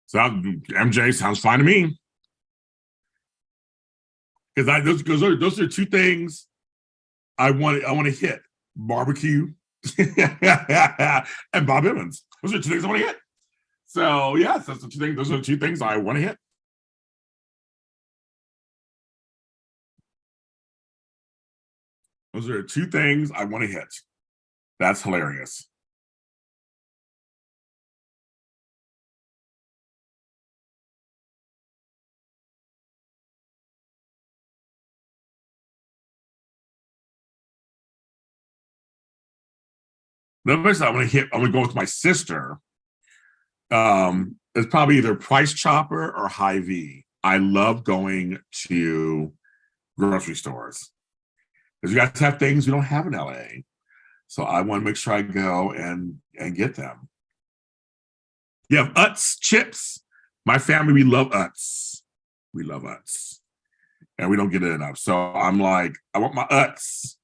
A: So MJ sounds fine to me. Because those are two things I want to hit: barbecue and Bob Evans. Those are two things I want to hit. So yes, that's the two things. Those are the two things I want to hit. Those are two things I want to hit. That's hilarious. The place I want to hit, I'm going to go with my sister. It's probably either Price Chopper or Hy-Vee. I love going to grocery stores because you guys have things we don't have in LA. So I want to make sure I go and get them. You have Utz chips. My family, we love Utz. We love Utz. And we don't get it enough. So I'm like, I want my Utz.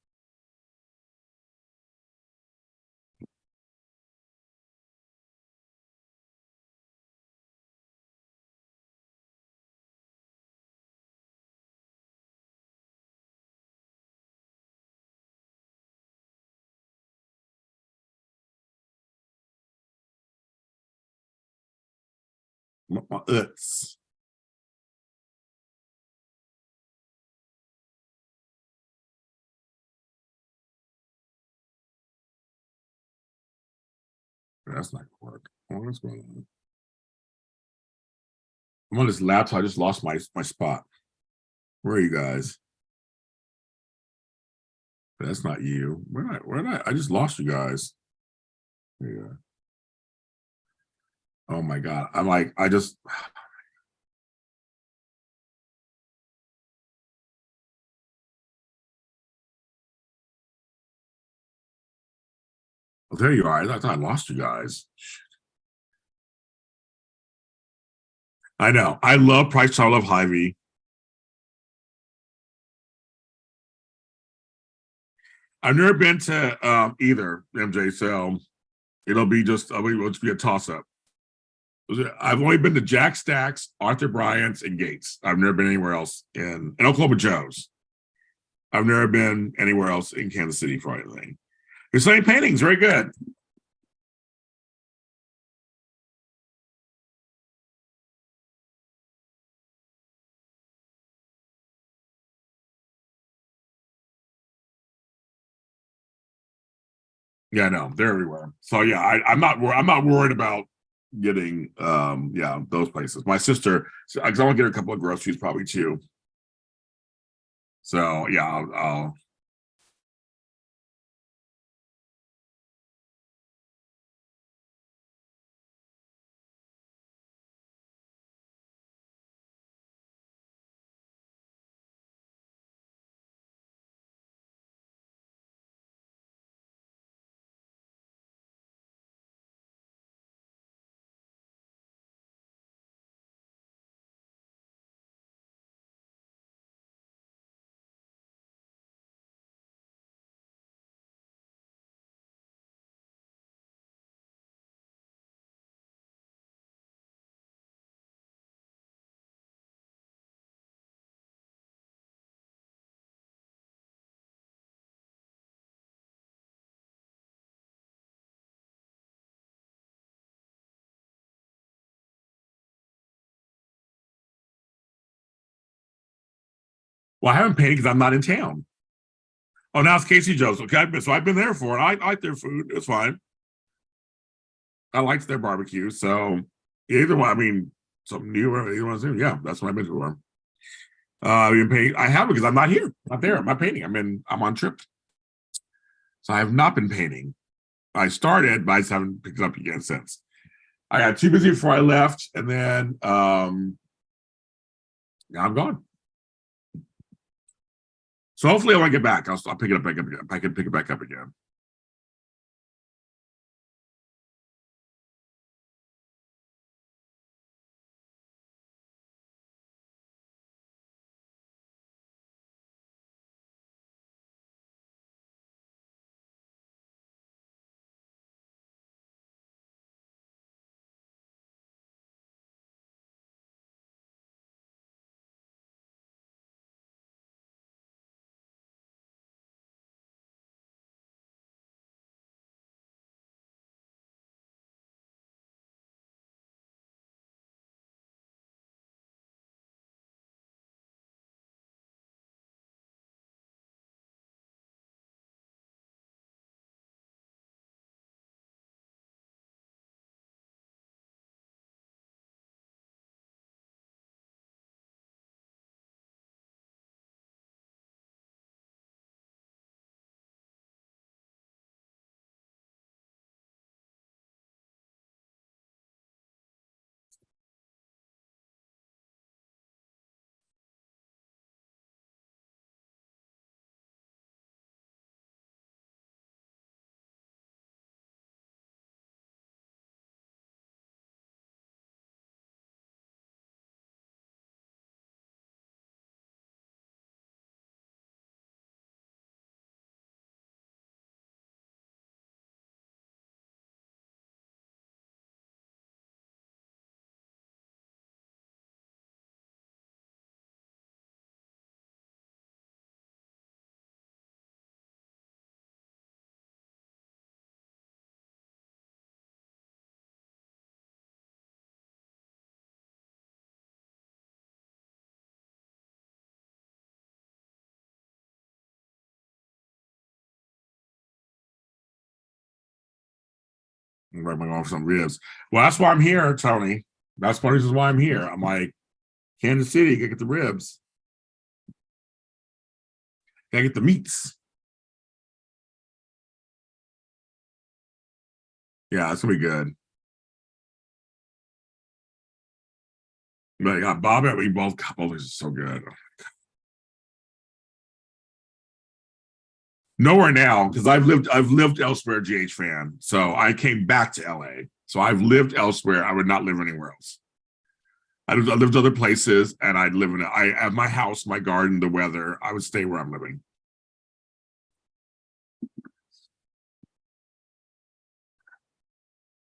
A: I want my Utz. That's not gonna work. What's going on? I'm on this laptop. I just lost my spot. Where are you guys? That's not you. Where did I just lost you guys. Yeah. Oh my god. I'm like, I just well, there you are. I thought I lost you guys. I know. I love Price. I love Hy-Vee. I've never been to either, MJ. So it'll just be a toss up. I've only been to Jack Stacks, Arthur Bryant's, and Gates. I've never been anywhere else in Oklahoma Joe's. I've never been anywhere else in Kansas City for anything. The same paintings, very good. Yeah, no, they're everywhere. So yeah, I'm not worried about getting yeah, those places. My sister, because I want to get a couple of groceries probably too. So yeah, I'll well, I haven't paid because I'm not in town. Oh, now it's Casey Joe's. Okay, so I've been there for it. I like their food. It's fine. I liked their barbecue. So either one, I mean, something new or either one's new. Yeah, that's what I've been for. I've been painting. I have because I'm not here, not there. I'm not painting. I'm on trip. So I have not been painting. I started, but I just haven't picked it up again since. I got too busy before I left, and then now I'm gone. So hopefully when I get back, I'll pick it up back up again. I can pick it back up again. I'm going off some ribs. Well, that's why I'm here, Tony. That's one reason why I'm here. I'm like, Kansas City, gotta get the ribs. Gotta get the meats. Yeah, it's gonna be good. But yeah, Bob and we both couples is so good. Nowhere now, because I've lived elsewhere, GH fan. So I came back to LA. So I've lived elsewhere. I would not live anywhere else. I lived other places and I'd live in it. I have my house, my garden, the weather. I would stay where I'm living.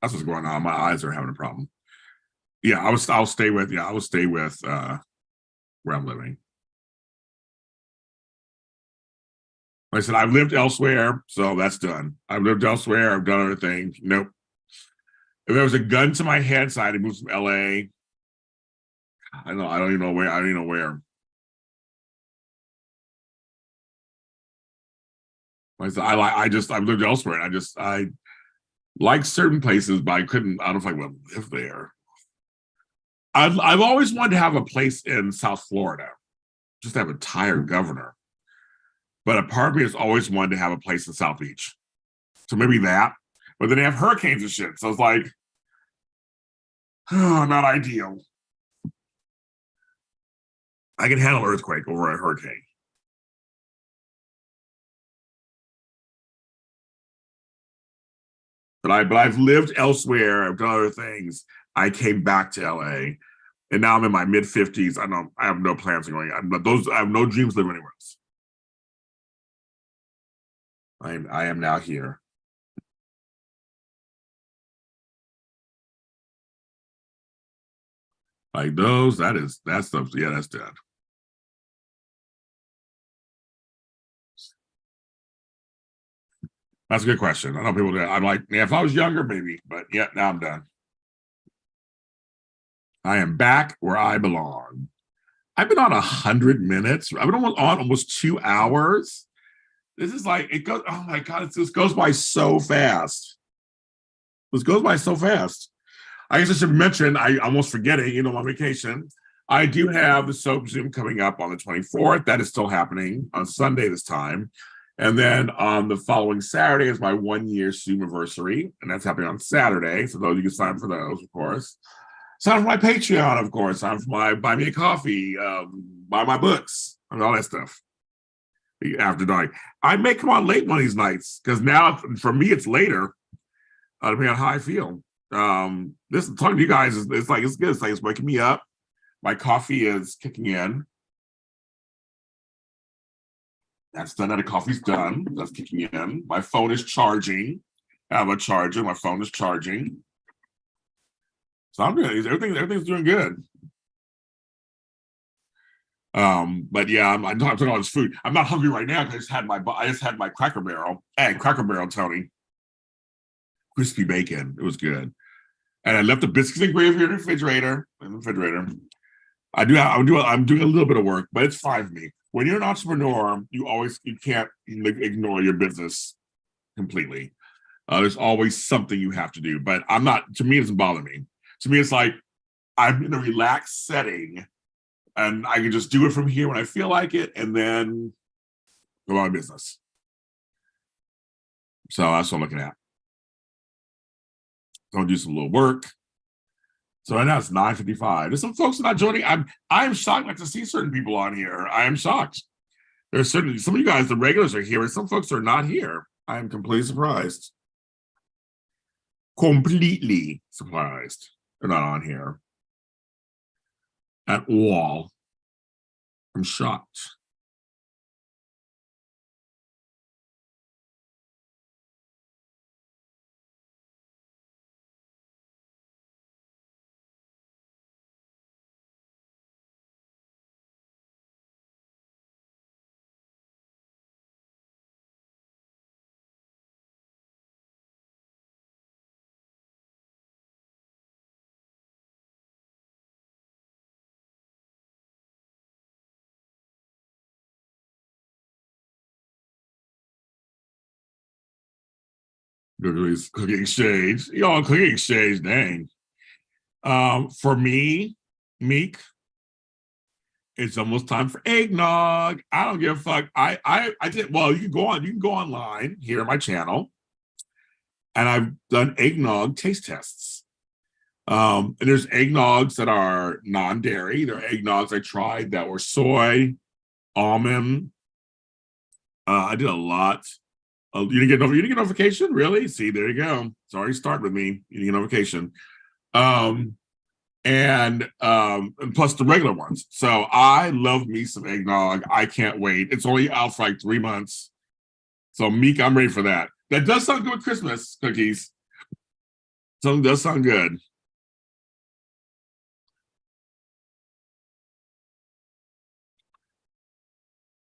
A: That's what's going on. My eyes are having a problem. Yeah, I'll stay with where I'm living. Like I said, I've lived elsewhere, so that's done. I've lived elsewhere, I've done other things. Nope. If there was a gun to my head, so I had to move from LA. I don't even know where. I don't even know where. I've lived elsewhere, and I like certain places, but I don't know if I would live there. I've always wanted to have a place in South Florida, just to have a tired governor. But a part of me has always wanted to have a place in South Beach. So maybe that. But then they have hurricanes and shit. So it's like, oh, not ideal. I can handle an earthquake over a hurricane. But I've lived elsewhere. I've done other things. I came back to LA, and now I'm in my mid-50s. I have no plans of going. I have no dreams of living anywhere else. I am now here. Like those, that stuff. Yeah, that's dead. That's a good question. I know people do. I'm like, yeah, if I was younger, maybe, but yeah, now I'm done. I am back where I belong. I've been on 100 minutes. I've been on almost 2 hours. This is like it goes. Oh my god, this goes by so fast. This goes by so fast. I guess I should mention. I almost forgetting. My vacation. I do have the soap Zoom coming up on the 24th. That is still happening on Sunday this time. And then on the following Saturday is my 1 year Zoom anniversary, and that's happening on Saturday. So those you can sign up for those, of course. Sign up for my Patreon, of course. Sign up for my Buy Me a Coffee, buy my books, and all that stuff. After dark, I may come on late one of these nights because now for me it's later. Depending on how I feel. This talking to you guys is it's good. It's like it's waking me up. My coffee is kicking in. That's done. That the coffee's done. That's kicking in. My phone is charging. I have a charger. My phone is charging. So I'm good. Everything's doing good. But yeah, I'm talking all this food. I'm not hungry right now because I just had my Cracker Barrel. And Cracker Barrel, Tony. Crispy bacon. It was good. And I left the biscuits and gravy in the refrigerator. I'm doing a little bit of work, but it's fine for me. When you're an entrepreneur, you can't ignore your business completely. There's always something you have to do, but I'm not. To me, it doesn't bother me. To me, it's like I'm in a relaxed setting, and I can just do it from here when I feel like it, and then go on business. So that's what I'm looking at. Going to do some little work. So right now it's 9:55. There's some folks not joining. I'm shocked not to see certain people on here. I am shocked. There's certainly some of you guys, the regulars are here, and some folks are not here. I am completely surprised. Completely surprised. They're not on here at all. I'm shocked. Cooking exchange. Y'all cooking exchange, dang. For me, Meek, it's almost time for eggnog. I don't give a fuck. I did well, you can go online here on my channel, and I've done eggnog taste tests. And there's eggnogs that are non-dairy. There are eggnogs I tried that were soy, almond. I did a lot. You didn't get notification? Really? See, there you go. It's already started with me. You didn't get notification. And plus the regular ones. So I love me some eggnog. I can't wait. It's only out for like 3 months. So Meek, I'm ready for that. That does sound good with Christmas cookies. Something does sound good.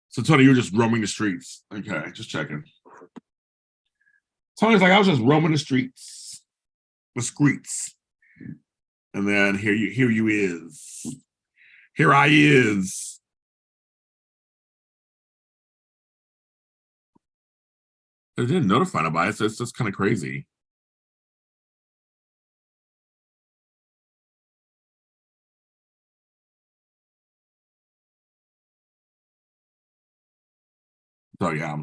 A: So Tony, you're just roaming the streets. Okay, just checking. Tony's like, I was just roaming the streets. The streets. And then here you is. Here I is. They didn't notify nobody. It's just kind of crazy. So yeah.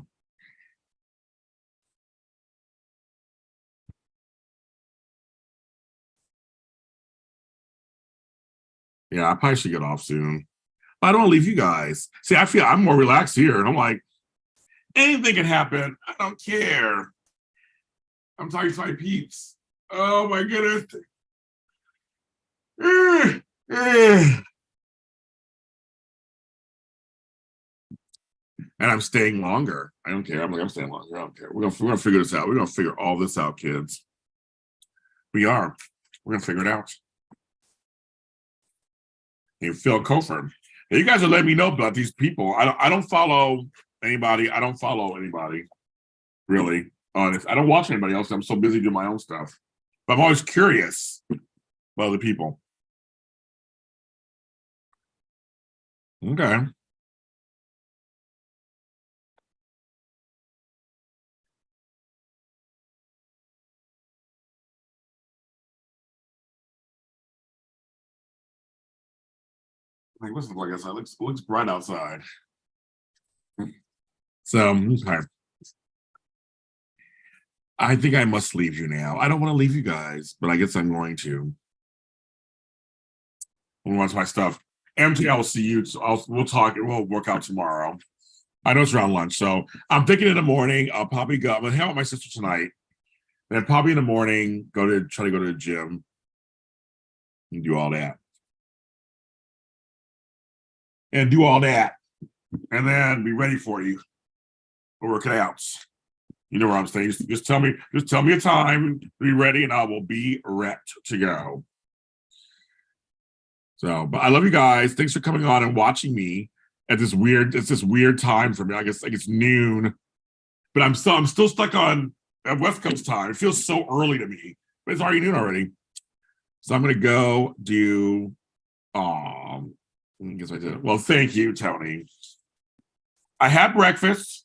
A: Yeah, I probably should get off soon. I don't want to leave you guys. See, I feel I'm more relaxed here. And I'm like, anything can happen. I don't care. I'm talking to my peeps. Oh my goodness. And I'm staying longer. I don't care. I'm staying longer. I don't care. We're gonna figure this out. We're gonna figure all this out, kids. We are. We're gonna figure it out. And Phil Cofer. Now, you guys are letting me know about these people. I don't follow anybody. I don't follow anybody, really. Honest. I don't watch anybody else. I'm so busy doing my own stuff. But I'm always curious about other people. Okay. Like, what's it like outside? Looks bright outside. So okay. I think I must leave you now. I don't want to leave you guys, but I guess I'm going to. We'll watch my stuff. MT, I'll see you. So we'll talk. We'll work out tomorrow. I know it's around lunch, so I'm thinking in the morning. I'll probably go. I'm gonna hang out with my sister tonight. Then probably in the morning, try to go to the gym and do all that. And do all that. And then be ready for you. We'll work it out. You know where I'm staying. Just tell me a time, be ready, and I will be repped to go. So, but I love you guys. Thanks for coming on and watching me at this weird time for me. I guess like it's noon, but I'm still stuck on at West Coast time. It feels so early to me, but it's already noon already. So I'm gonna go do I guess I did. Well, thank you, Tony. I had breakfast,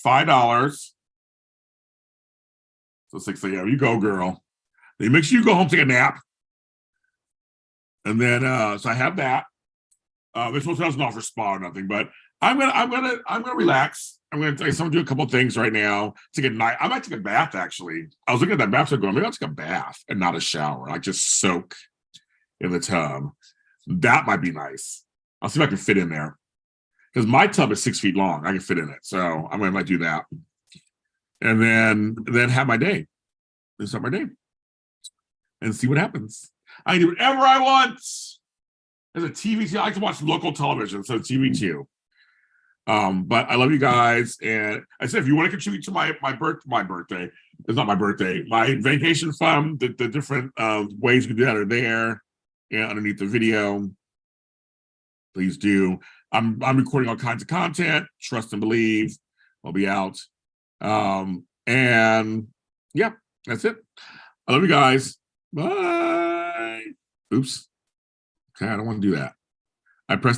A: $5. So 6 a.m. You go, girl. They make sure you go home, take a nap. And then so I have that. This hotel's not for spa or nothing, but I'm gonna relax. I'm gonna do a couple of things right now. Take a night. I might take a bath actually. I was looking at that bathtub going, maybe I'll take a bath and not a shower. Like just soak in the tub. That might be nice. I'll see if I can fit in there. Because my tub is 6 feet long. I can fit in it. So I might do that. And then have my day. And start my day. And see what happens. I can do whatever I want. As a TV, I like to watch local television, so TV too. But I love you guys, and I said if you want to contribute to my birthday, it's not my birthday, my vacation fund, the different ways you can do that are there, underneath the video. Please do. I'm recording all kinds of content. Trust and believe. I'll be out, and yeah, that's it. I love you guys. Bye. Oops. Okay, I don't want to do that. I pressed the